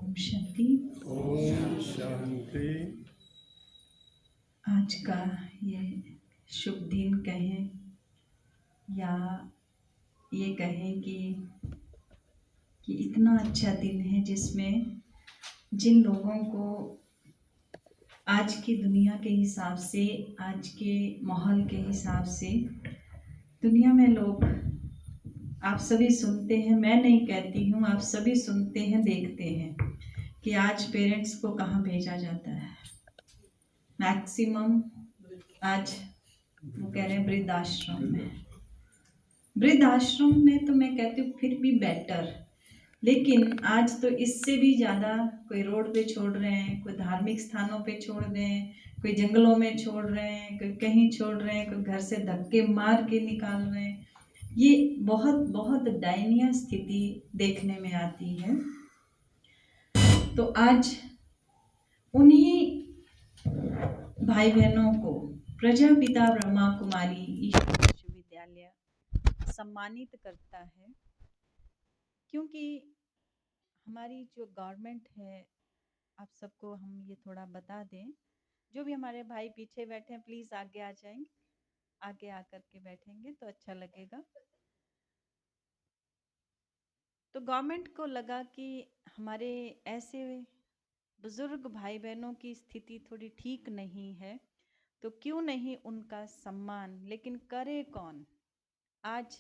ओम शांति। ओम शांति। आज का ये शुभ दिन कहें या ये कहें कि इतना अच्छा दिन है जिसमें जिन लोगों को आज की दुनिया के हिसाब से, आज के माहौल के हिसाब से दुनिया में लोग, आप सभी सुनते हैं, मैं नहीं कहती हूँ, आप सभी सुनते हैं, देखते हैं कि आज पेरेंट्स को कहाँ भेजा जाता है। मैक्सिमम आज वो कह रहे हैं वृद्धाश्रम में। वृद्धाश्रम में तो मैं कहती हूँ फिर भी बेटर, लेकिन आज तो इससे भी ज़्यादा कोई रोड पे छोड़ रहे हैं, कोई धार्मिक स्थानों पे छोड़ रहे हैं, कोई जंगलों में छोड़ रहे हैं, कोई कहीं छोड़ रहे हैं, कोई घर से धक्के मार के निकाल रहे हैं। ये बहुत बहुत दयनीय स्थिति देखने में आती है। तो आज उन्हीं भाई बहनों को प्रजापिता ब्रह्मा कुमारी ईश्वर विश्वविद्यालय सम्मानित करता है, क्योंकि हमारी जो गवर्नमेंट है, आप सबको हम ये थोड़ा बता दें, जो भी हमारे भाई पीछे बैठे हैं प्लीज आगे आ जाएंगे, आगे आकर के बैठेंगे तो अच्छा लगेगा। तो गवर्नमेंट को लगा कि हमारे ऐसे बुजुर्ग भाई बहनों की स्थिति थोड़ी ठीक नहीं है, तो क्यों नहीं उनका सम्मान, लेकिन करे कौन। आज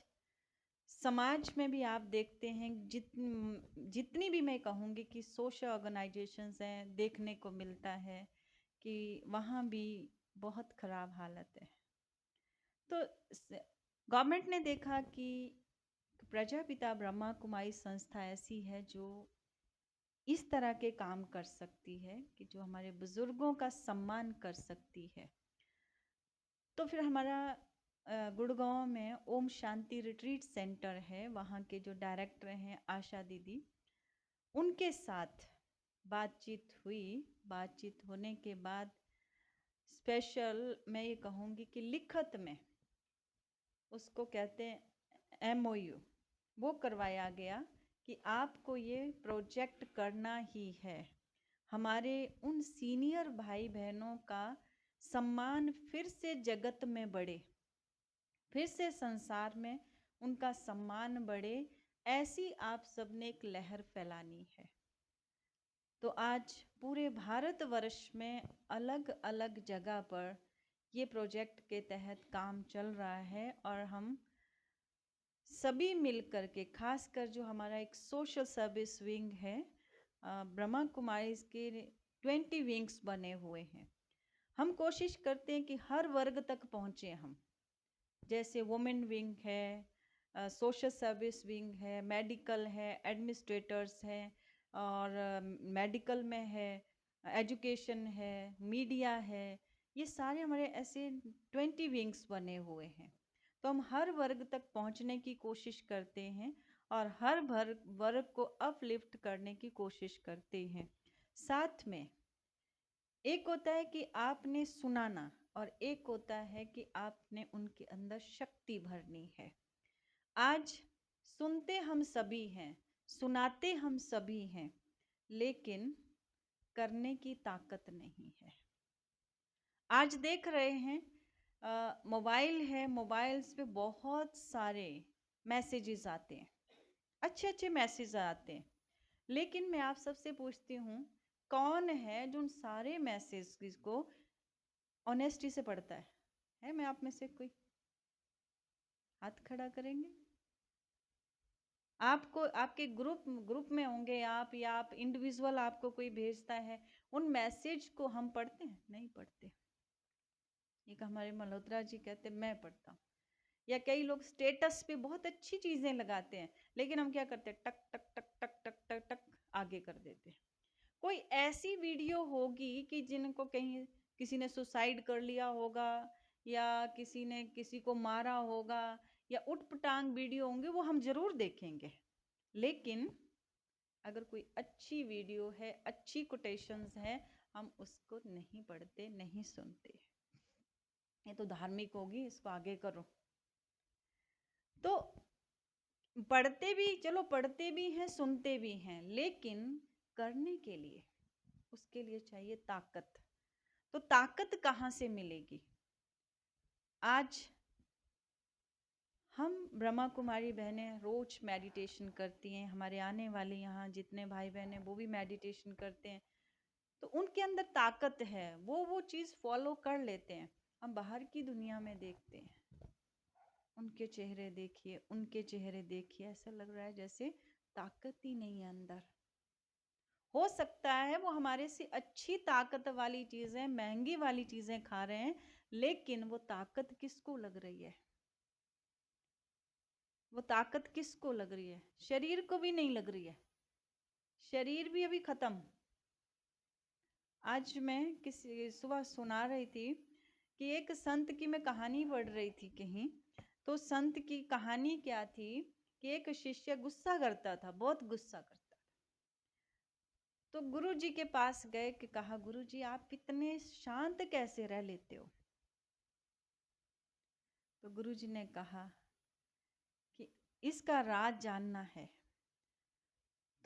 समाज में भी आप देखते हैं जितनी भी मैं कहूँगी कि सोशल ऑर्गेनाइजेशंस हैं, देखने को मिलता है कि वहाँ भी बहुत ख़राब हालत है। तो गवर्नमेंट ने देखा कि प्रजापिता ब्रह्मा कुमारी संस्था ऐसी है जो इस तरह के काम कर सकती है कि जो हमारे बुजुर्गों का सम्मान कर सकती है। तो फिर हमारा गुड़गांव में ओम शांति रिट्रीट सेंटर है, वहाँ के जो डायरेक्टर हैं आशा दीदी, उनके साथ बातचीत हुई। बातचीत होने के बाद स्पेशल मैं ये कहूँगी कि लिखत में उसको कहते हैं MOU, वो करवाया गया कि आपको ये प्रोजेक्ट करना ही है। हमारे उन सीनियर भाई बहनों का सम्मान फिर से जगत में बढ़े, फिर से संसार में उनका सम्मान बढ़े, ऐसी आप सबने एक लहर फैलानी है। तो आज पूरे भारतवर्ष में अलग अलग जगह पर ये प्रोजेक्ट के तहत काम चल रहा है, और हम सभी मिलकर के, खासकर जो हमारा एक सोशल सर्विस विंग है, ब्रह्मा कुमारीज के 20 विंग्स बने हुए हैं। हम कोशिश करते हैं कि हर वर्ग तक पहुँचे हम। जैसे वुमेन विंग है, सोशल सर्विस विंग है, मेडिकल है, एडमिनिस्ट्रेटर्स हैं, और मेडिकल में है, एजुकेशन है, मीडिया है, ये सारे हमारे ऐसे 20 विंग्स बने हुए हैं। तो हम हर वर्ग तक पहुंचने की कोशिश करते हैं और हर वर्ग को अपलिफ्ट करने की कोशिश करते हैं। साथ में एक होता है कि आपने सुनाना, और एक होता है कि आपने उनके अंदर शक्ति भरनी है। आज सुनते हम सभी हैं, सुनाते हम सभी हैं, लेकिन करने की ताकत नहीं है। आज देख रहे हैं मोबाइल है, मोबाइल्स पे बहुत सारे मैसेजेस आते हैं, अच्छे अच्छे मैसेज आते हैं, लेकिन मैं आप सबसे पूछती हूँ, कौन है जो उन सारे मैसेज को ऑनेस्टी से पढ़ता है? मैं आप में से कोई हाथ खड़ा करेंगे? आपको आपके ग्रुप में होंगे आप, या आप इंडिविजुअल आपको कोई भेजता है, उन मैसेज को हम पढ़ते हैं? नहीं पढ़ते। एक हमारे मल्होत्रा जी कहते मैं पढ़ता हूँ। या कई लोग स्टेटस पे बहुत अच्छी चीजें लगाते हैं, लेकिन हम क्या करते हैं, टक टक टक टक टक टक टक आगे कर देते हैं। कोई ऐसी वीडियो होगी कि जिनको कहीं किसी ने सुसाइड कर लिया होगा, या किसी ने किसी को मारा होगा, या उटपटांग वीडियो होंगे, वो हम जरूर देखेंगे। लेकिन अगर कोई अच्छी वीडियो है, अच्छी कोटेशंस है, हम उसको नहीं पढ़ते, नहीं सुनते। ये तो धार्मिक होगी, इसको आगे करो। तो पढ़ते भी, चलो पढ़ते भी हैं, सुनते भी हैं, लेकिन करने के लिए उसके लिए चाहिए ताकत। तो ताकत कहाँ से मिलेगी? आज हम ब्रह्मा कुमारी बहनें रोज मेडिटेशन करती हैं, हमारे आने वाले यहाँ जितने भाई बहन हैं वो भी मेडिटेशन करते हैं, तो उनके अंदर ताकत है, वो चीज़ फॉलो कर लेते हैं। हम बाहर की दुनिया में देखते हैं, उनके चेहरे देखिए, उनके चेहरे देखिए, ऐसा लग रहा है जैसे ताकत ही नहीं है अंदर। हो सकता है वो हमारे से अच्छी ताकत वाली चीजें, महंगी वाली चीजें खा रहे हैं, लेकिन वो ताकत किसको लग रही है? वो ताकत किसको लग रही है? शरीर को भी नहीं लग रही है, शरीर भी अभी खत्म। आज मैं किसी सुबह सुना रही थी कि एक संत की मैं कहानी पढ़ रही थी कहीं, तो संत की कहानी क्या थी कि एक शिष्य गुस्सा करता था, बहुत गुस्सा करता था। तो गुरु जी के पास गए कि कहा, गुरु जी आप इतने शांत कैसे रह लेते हो? तो गुरु जी ने कहा कि इसका राज जानना है।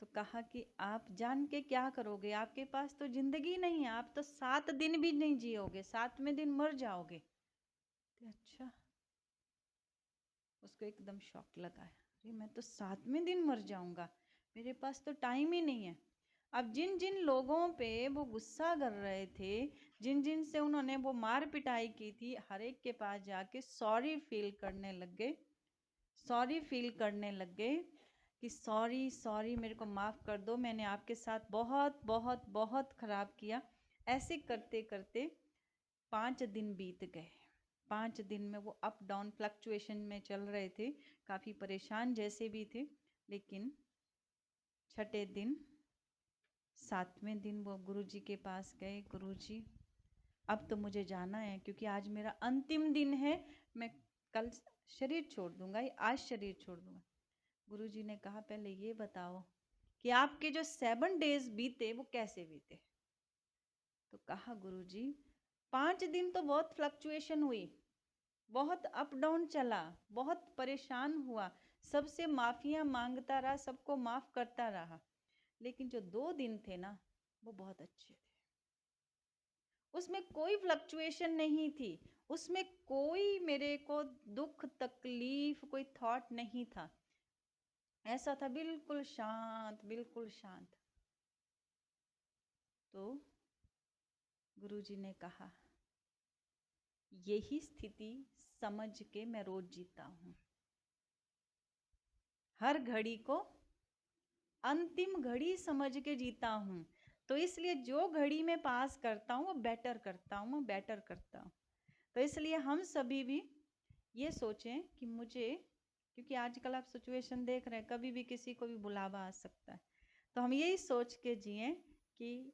तो कहा कि आप जान के क्या करोगे? आपके पास तो जिंदगी नहीं है, आप तो 7 दिन भी नहीं जियोगे, 7वें दिन मर जाओगे। तो अच्छा, उसको एकदम शॉक लगा, अरे मैं तो 7वें दिन मर जाऊंगा, मेरे पास तो टाइम ही नहीं है। अब जिन जिन लोगों पे वो गुस्सा कर रहे थे, जिन जिन से उन्होंने वो मार पिटाई की थी, हर एक के पास जाके सॉरी फील करने लग गए, सॉरी फील करने लग गए कि सॉरी सॉरी, मेरे को माफ़ कर दो, मैंने आपके साथ बहुत बहुत बहुत ख़राब किया। ऐसे करते करते 5 दिन बीत गए। 5 दिन में वो अप डाउन फ्लक्चुएशन में चल रहे थे, काफ़ी परेशान जैसे भी थे। लेकिन छठे दिन, 7वें दिन वो गुरु जी के पास गए, गुरु जी अब तो मुझे जाना है, क्योंकि आज मेरा अंतिम दिन है, मैं कल शरीर छोड़ दूंगा, आज शरीर छोड़ दूंगा। गुरुजी ने कहा पहले ये बताओ कि आपके जो 7 डेज बीते वो कैसे बीते? तो कहा गुरुजी 5 दिन तो बहुत फ्लक्चुएशन हुई, बहुत अप डाउन चला, बहुत परेशान हुआ, सबसे माफिया मांगता रहा, सबको माफ करता रहा, लेकिन जो 2 दिन थे ना वो बहुत अच्छे थे। उसमें कोई फ्लक्चुएशन नहीं थी, उसमें कोई मेरे को दुख तकलीफ कोई थॉट नहीं था, ऐसा था बिल्कुल शांत, बिल्कुल शांत। तो गुरुजी ने कहा यही स्थिति समझ के मैं रोज जीता हूँ, हर घड़ी को अंतिम घड़ी समझ के जीता हूँ। तो इसलिए जो घड़ी में पास करता हूँ वो बेटर करता हूँ, बेटर करता हूँ। तो इसलिए हम सभी भी ये सोचें कि मुझे, क्योंकि आजकल आप सिचुएशन देख रहे हैं, कभी भी किसी को भी बुलावा आ सकता है, तो हम यही सोच के जिएं कि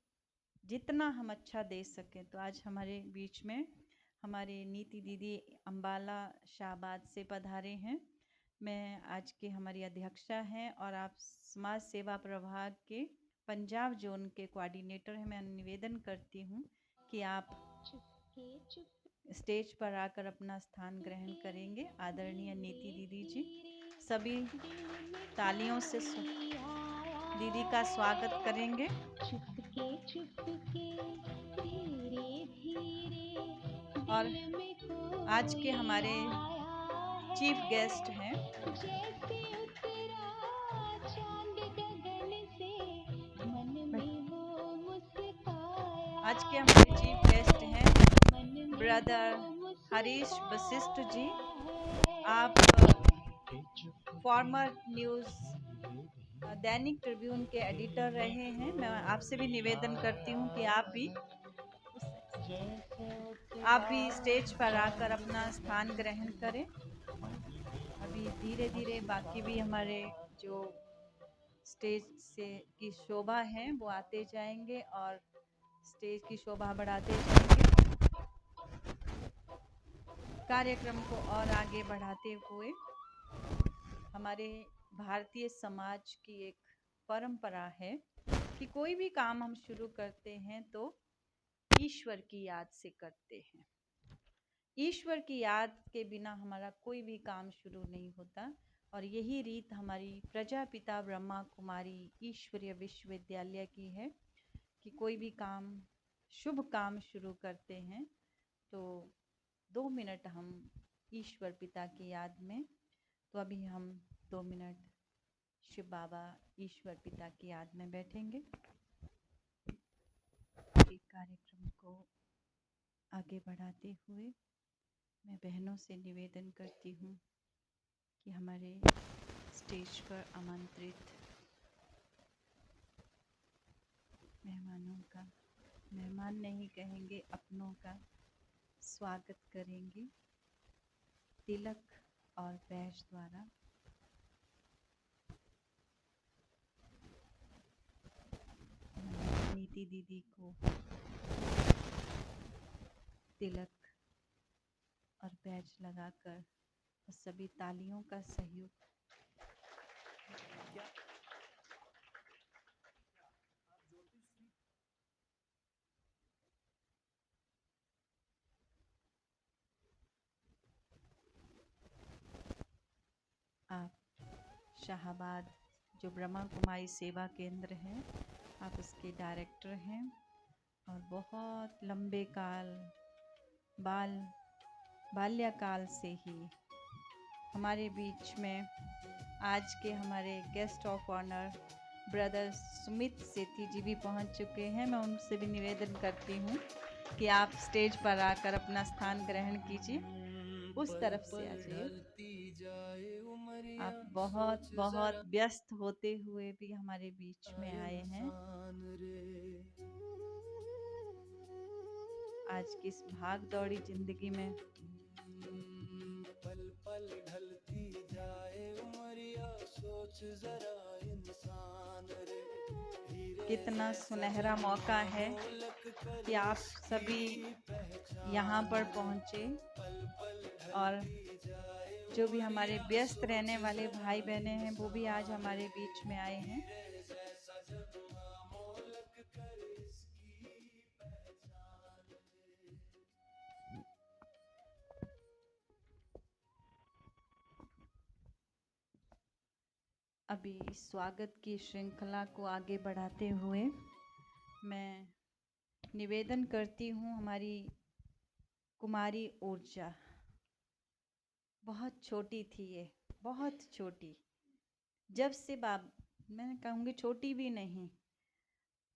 जितना हम अच्छा दे सकें। तो आज हमारे बीच में हमारे नीति दीदी अम्बाला शाहबाद से पधारे हैं। मैं आज के हमारी अध्यक्षा हैं और आप समाज सेवा प्रभाग के पंजाब जोन के कोऑर्डिनेटर हैं। मैं निवेदन करती हूँ कि आप स्टेज पर आकर अपना स्थान ग्रहण करेंगे। आदरणीय नीति दीदी जी, सभी तालियों से दीदी का स्वागत करेंगे। और आज के हमारे चीफ गेस्ट हैं ब्रदर हरीश वशिष्ठ जी। आप फॉर्मर न्यूज़ दैनिक ट्रिब्यून के एडिटर रहे हैं। मैं आपसे भी निवेदन करती हूँ कि आप भी स्टेज पर आकर अपना स्थान ग्रहण करें। अभी धीरे धीरे बाकी भी हमारे जो स्टेज से की शोभा है वो आते जाएंगे और स्टेज की शोभा बढ़ाते जाएंगे। कार्यक्रम को और आगे बढ़ाते हुए हमारे भारतीय समाज की एक परंपरा है कि कोई भी काम हम शुरू करते हैं तो ईश्वर की याद से करते हैं। ईश्वर की याद के बिना हमारा कोई भी काम शुरू नहीं होता। और यही रीत हमारी प्रजापिता ब्रह्मा कुमारी ईश्वरीय विश्वविद्यालय की है कि कोई भी काम, शुभ काम शुरू करते हैं तो 2 मिनट हम ईश्वर पिता की याद में, तो अभी हम 2 मिनट शिव बाबा ईश्वर पिता की याद में बैठेंगे। एक कार्यक्रम को आगे बढ़ाते हुए मैं बहनों से निवेदन करती हूँ कि हमारे स्टेज पर आमंत्रित मेहमानों का, मेहमान नहीं कहेंगे, अपनों का स्वागत करेंगे तिलक और बैज द्वारा। नीति दीदी को तिलक और बैज लगाकर और सभी तालियों का सहयोग आप शाहाबाद जो ब्रह्मा कुमारी सेवा केंद्र है, आप उसके डायरेक्टर हैं और बहुत लंबे काल बाल्यकाल से ही हमारे बीच में आज के हमारे guest of honour brother Sumit Sethi ji भी पहुंच चुके हैं। मैं उनसे भी निवेदन करती हूं कि आप स्टेज पर आकर अपना स्थान ग्रहण कीजिए। उस तरफ से आ जाइए। आप बहुत बहुत व्यस्त होते हुए भी हमारे बीच में आए हैं। आज की इस भाग दौड़ी जिंदगी में पल पल ढलती जाए उमरिया, सोच जरा इंसान रे, कितना सुनहरा मौका है कि आप सभी यहाँ पर पहुँचे और जो भी हमारे व्यस्त रहने वाले भाई बहने हैं वो भी आज हमारे बीच में आए हैं। अभी स्वागत की श्रृंखला को आगे बढ़ाते हुए मैं निवेदन करती हूँ हमारी कुमारी ऊर्जा। बहुत छोटी थी ये, बहुत छोटी, जब से मैं कहूँगी छोटी भी नहीं,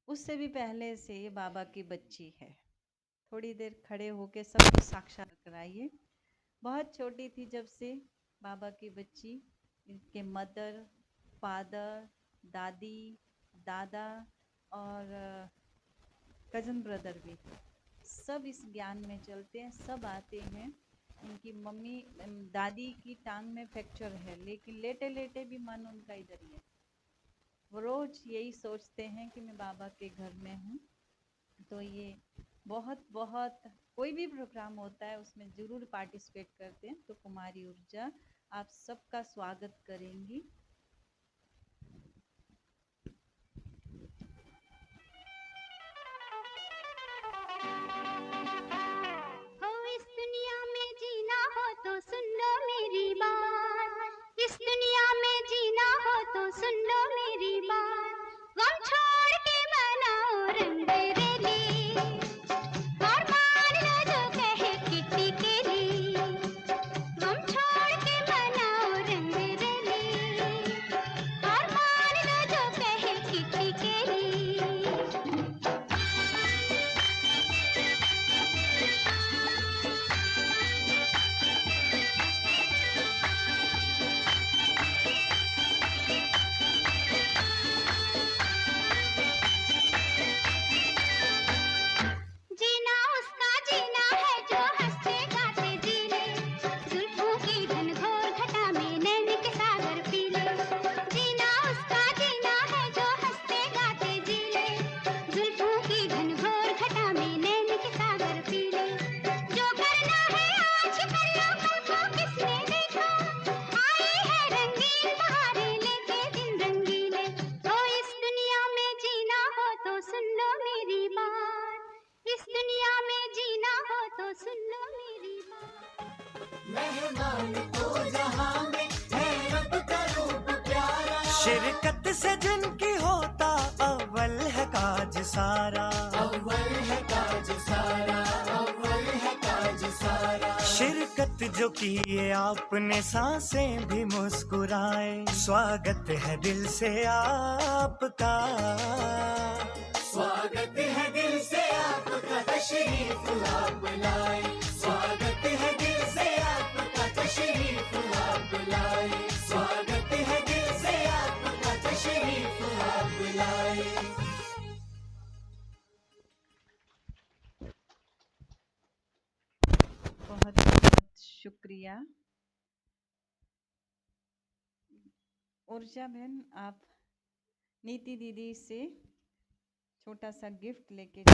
उससे भी पहले से ये बाबा की बच्ची है। थोड़ी देर खड़े होके सबको साक्षात कराइए। बहुत छोटी थी जब से बाबा की बच्ची, इनके मदर, फादर, दादी, दादा और कज़न ब्रदर भी सब इस ज्ञान में चलते हैं, सब आते हैं। उनकी मम्मी दादी की टांग में फ्रैक्चर है, लेकिन लेटे लेटे भी मन उनका इधर ही है। वो रोज यही सोचते हैं कि मैं बाबा के घर में हूँ। तो ये बहुत बहुत कोई भी प्रोग्राम होता है उसमें ज़रूर पार्टिसिपेट करते हैं। तो कुमारी ऊर्जा आप सबका स्वागत करेंगी। इस दुनिया में जीना हो तो सुन लो मेरी बात, इस दुनिया में जीना हो तो सुन लो मेरी बात। गम छोड़ के मनाओ रंग बेरंगी और मान लो जो कहे किट्टी केली। गम छोड़ के मनाओ रंग बेरंगी और मान लो जो कहे किट्टी केली। जीना उसका जीना है जो हंसते गाते जी ले, जुल्फों की घनघोर घटा में नैन के सागर पी ले। जीना उसका जीना है जो हंसते गाते जी ले, जुल्फों की घनघोर घटा में नैन के सागर पी ले। जो करना है आज कर लो, कल को किसने देखा, आई है रंगीन बहारें लेके दिन रंगीले। ओ इस दुनिया में जीना हो तो सुन लो मेरी बात, इस दुनिया में जीना हो तो सुन लो मेरी बात। मेहमान तो जहां में है रब शिरकत से जिनकी होता अव्वल है काज सारा, अव्वल है काज सारा, अव्वल है काज सारा। शिरकत जो किए आपने सांसें भी मुस्कुराए, स्वागत है दिल से आपका, स्वागत है दिल से आपका, तशरीफ आप लाए, स्वागत है दिल से आपका, तशरीफ आप लाए, स्वागत है दिल से आपका, तशरीफ आप लाए। बहुत बहुत शुक्रिया। ऊर्जा बहन, आप नीति दीदी से छोटा सा गिफ्ट लेके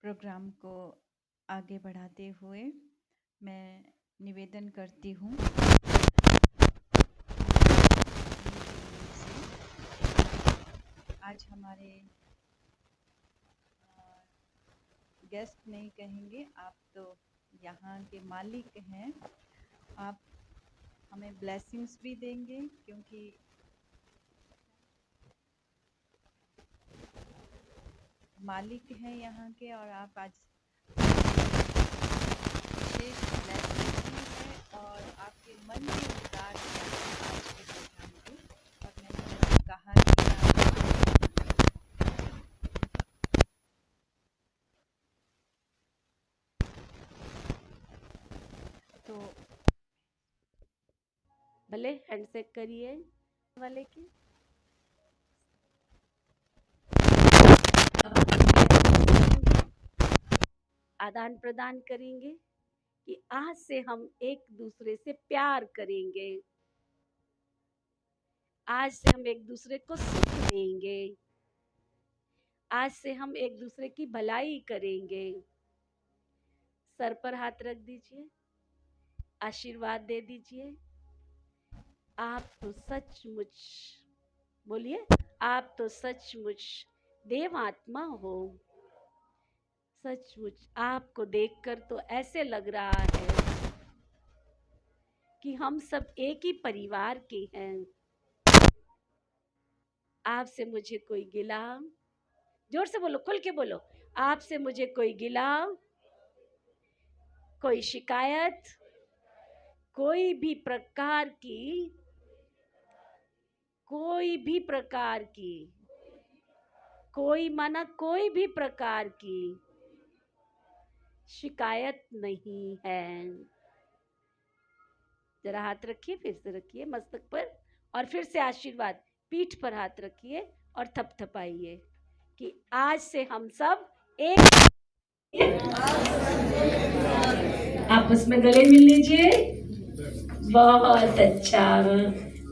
प्रोग्राम को आगे बढ़ाते हुए मैं निवेदन करती हूँ आज हमारे गेस्ट नहीं कहेंगे, आप तो यहाँ के मालिक हैं, आप हमें ब्लेसिंग्स भी देंगे क्योंकि मालिक हैं यहाँ के, और आप आज विशेष ब्लेसिंग्स भी है और आपके मन के उतार आज के प्रोग्राम को। और मैंने कहा कि तो भले हैंडशेक करिए वाले की। आदान प्रदान करेंगे कि आज से हम एक दूसरे से प्यार करेंगे, आज से हम एक दूसरे को सुख देंगे, आज से हम एक दूसरे की भलाई करेंगे। सर पर हाथ रख दीजिए, आशीर्वाद दे दीजिए। आप तो सचमुच, बोलिए, आप तो सचमुच देव आत्मा हो। सचमुच आपको देखकर तो ऐसे लग रहा है कि हम सब एक ही परिवार के हैं। आपसे मुझे कोई गिला, जोर से बोलो, खुल के बोलो, आपसे मुझे कोई गिला, कोई शिकायत, कोई भी प्रकार की कोई माना कोई भी प्रकार की शिकायत नहीं है। जरा हाथ रखिए, फिर से रखिए मस्तक पर, और फिर से आशीर्वाद पीठ पर हाथ रखिए और थपथपाइए कि आज से हम सब एक। आपस में गले मिल लीजिए। बहुत अच्छा,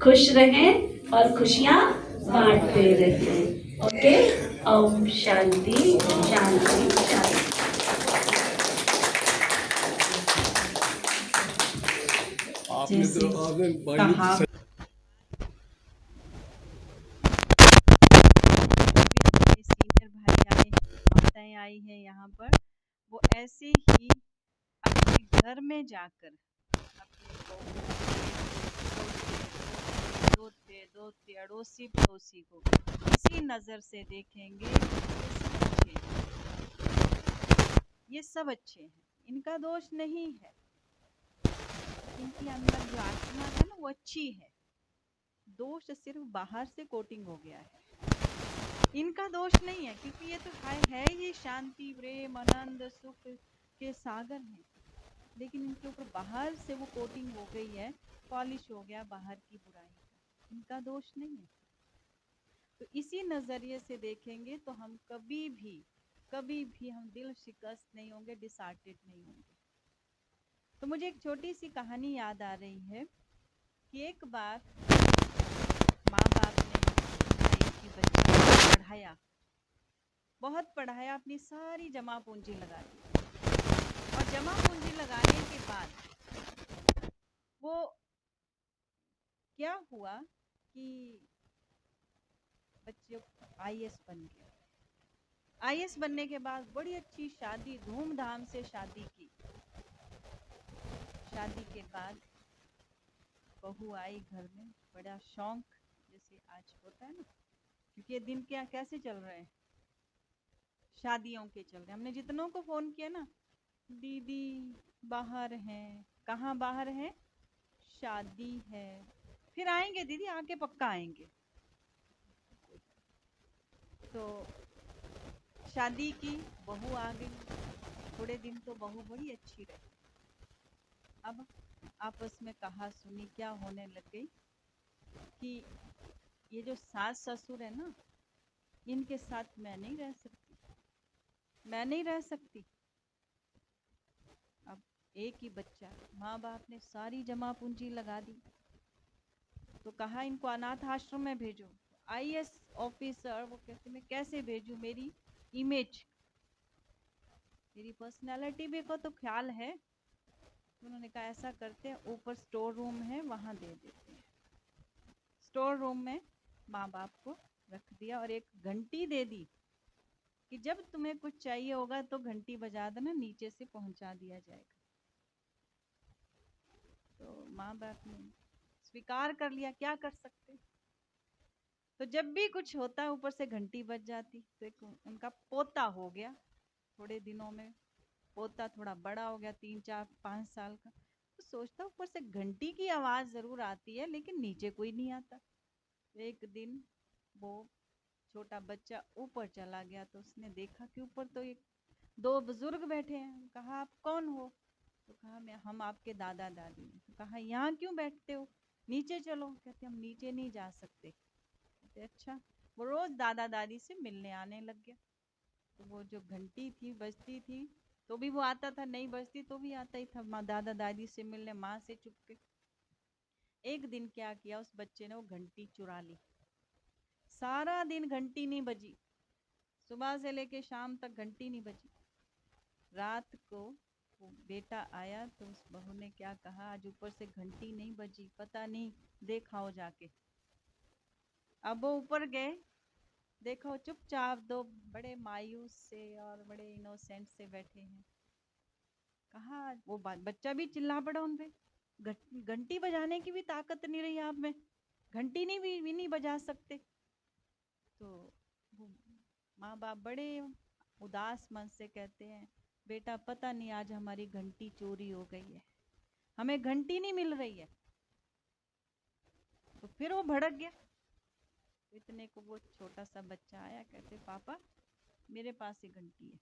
खुश रहें और खुशियां बांटते रहें। ओके, ओम शांति शांति शांति। आपने तो आपने कहा सीनियर भाई आए, माताएं आई हैं यहाँ पर, वो ऐसे ही अपने घर में जाकर अपने दोते अड़ोसी पड़ोसी को इसी नजर से देखेंगे। ये सब अच्छे हैं, इनका दोष नहीं है, इनके अंदर जो आत्मा है ना वो अच्छी है, दोष सिर्फ बाहर से कोटिंग हो गया है, इनका दोष नहीं है, क्योंकि ये तो है ही शांति प्रेम आनंद सुख के सागर हैं, लेकिन इनके ऊपर बाहर से वो कोटिंग हो गई है, पॉलिश हो गया बाहर की बुराई का, इनका दोष नहीं है। तो इसी नजरिए से देखेंगे तो हम कभी भी हम दिल शिकस्त नहीं होंगे, डिसहार्टेड नहीं होंगे। तो मुझे एक छोटी सी कहानी याद आ रही है कि एक बार माँ बाप ने एक ही बच्चे को पढ़ाया, बहुत पढ़ाया, अपनी सारी जमा पूंजी लगा दी, और जमा पूंजी लगाने के बाद वो क्या हुआ कि बच्चे आईएएस बन गए। आईएएस बनने के बाद बड़ी अच्छी शादी, धूमधाम से शादी की। शादी के बाद बहू आई घर में, बड़ा शौक जैसे आज होता है ना, क्योंकि ये दिन क्या कैसे चल रहे हैं, शादियों के चल रहे हैं। हमने जितनों को फोन किया ना, दीदी बाहर हैं। कहाँ बाहर हैं? शादी है। फिर आएंगे दीदी, आके पक्का आएंगे। तो शादी की, बहू आ गई। थोड़े दिन तो बहू बड़ी अच्छी रही। अब आपस में कहा सुनी क्या होने लग गई कि ये जो सास ससुर है ना, इनके साथ मैं नहीं रह सकती, मैं नहीं रह सकती। अब एक ही बच्चा, माँ बाप ने सारी जमा पूंजी लगा दी, तो कहा इनको अनाथ आश्रम में भेजो। आईएएस ऑफिसर वो कहते मैं कैसे भेजूं, मेरी इमेज, मेरी पर्सनालिटी भी को तो ख्याल है। तो उन्होंने कहा ऐसा करते हैं, ऊपर स्टोर रूम है वहां दे देते हैं। स्टोर रूम में माँ बाप को रख दिया और एक घंटी दे दी कि जब तुम्हें कुछ चाहिए होगा तो घंटी बजा देना, नीचे से पहुंचा दिया जाएगा। तो माँ बाप ने स्वीकार कर लिया, क्या कर सकते। तो जब भी कुछ होता ऊपर से घंटी बज जाती। तो एक उनका पोता हो गया थोड़े दिनों में, पोता थोड़ा बड़ा हो गया, 3 4 5 साल का। तो सोचता ऊपर से घंटी की आवाज जरूर आती है लेकिन नीचे कोई नहीं आता। एक दिन वो छोटा बच्चा ऊपर चला गया, तो उसने देखा कि ऊपर तो एक 2 बुजुर्ग बैठे हैं। कहा आप कौन हो? तो कहा मैं हम आपके दादा दादी हैं। तो कहा यहाँ क्यों बैठते हो, नीचे चलो। कहते हम नीचे नहीं जा सकते। कहते अच्छा। वो रोज दादा दादी से मिलने आने लग गया। तो वो जो घंटी थी बजती थी तो भी वो आता था, नहीं बजती तो भी आता ही था, माँ दादा दादी से मिलने, माँ से चुपके। एक दिन क्या किया उस बच्चे ने, वो घंटी चुरा ली। सारा दिन घंटी नहीं बजी, सुबह से लेके शाम तक घंटी नहीं बजी। रात को वो बेटा आया तो उस बहू ने क्या कहा, आज ऊपर से घंटी नहीं बजी, पता नहीं, देखाओ जाके। अब वो ऊपर गए, देखो चुपचाप 2 बड़े मायूस से और बड़े इनोसेंट से बैठे हैं। कहा वो बच्चा भी चिल्ला पड़ा उन पे, घंटी बजाने की भी ताकत नहीं रही आप में, घंटी नहीं भी नहीं बजा सकते। तो वो माँ बाप बड़े उदास मन से कहते हैं बेटा पता नहीं आज हमारी घंटी चोरी हो गई है, हमें घंटी नहीं मिल रही है। तो फिर वो भड़क गया। इतने को वो छोटा सा बच्चा आया, कहते पापा मेरे पास ही घंटी है।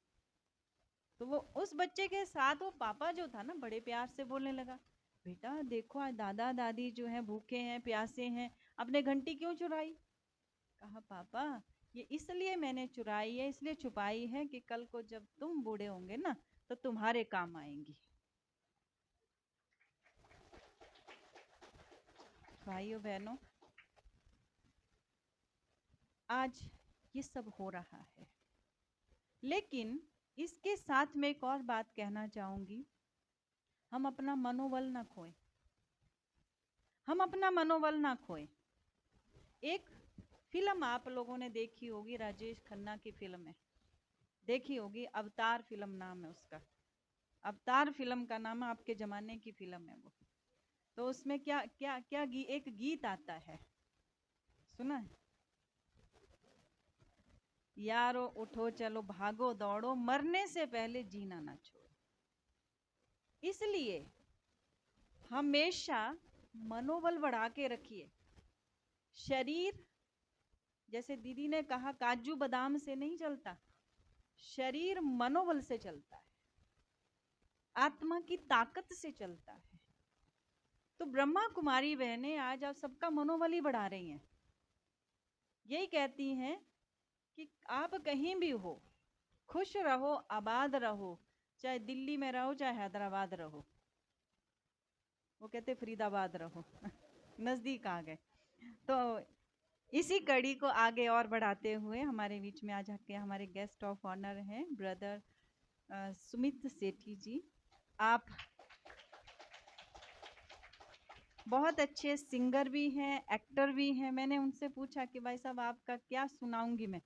तो वो उस बच्चे के साथ वो पापा जो था ना, बड़े प्यार से बोलने लगा, बेटा देखो आज दादा दादी जो है भूखे हैं प्यासे हैं, अपने घंटी क्यों चुराई? कहा पापा ये इसलिए मैंने चुराई है, इसलिए छुपाई है कि कल को जब तुम बूढ़े होंगे ना तो तुम्हारे काम आएंगी। भाइयों बहनों, आज ये सब हो रहा है, लेकिन इसके साथ में एक और बात कहना चाहूंगी, हम अपना मनोबल ना खोएं, हम अपना मनोबल ना खोएं। एक फिल्म आप लोगों ने देखी होगी, राजेश खन्ना की फिल्म है, देखी होगी, अवतार फिल्म नाम है उसका। अवतार फिल्म का नाम है, आपके जमाने की फिल्म है वो। तो उसमें क्या क्या क्या एक गीत आता है, सुना है? यारो उठो चलो भागो दौड़ो, मरने से पहले जीना ना छोड़ो। इसलिए हमेशा मनोबल बढ़ा के रखिए। शरीर, जैसे दीदी ने कहा, काजू बादाम से नहीं चलता, शरीर मनोबल से चलता है, आत्मा की ताकत से चलता है। तो ब्रह्मा कुमारी बहनें आज आप सबका मनोबल ही बढ़ा रही हैं, यही कहती हैं कि आप कहीं भी हो, खुश रहो, आबाद रहो, चाहे दिल्ली में रहो चाहे हैदराबाद रहो, वो कहते फरीदाबाद रहो नजदीक आ गए। तो इसी कड़ी को आगे और बढ़ाते हुए हमारे बीच में आज के हमारे गेस्ट ऑफ ऑनर हैं ब्रदर सुमित सेठी जी। आप बहुत अच्छे सिंगर भी हैं, एक्टर भी हैं। मैंने उनसे पूछा कि भाई साहब आपका क्या सुनाऊँगी मैं?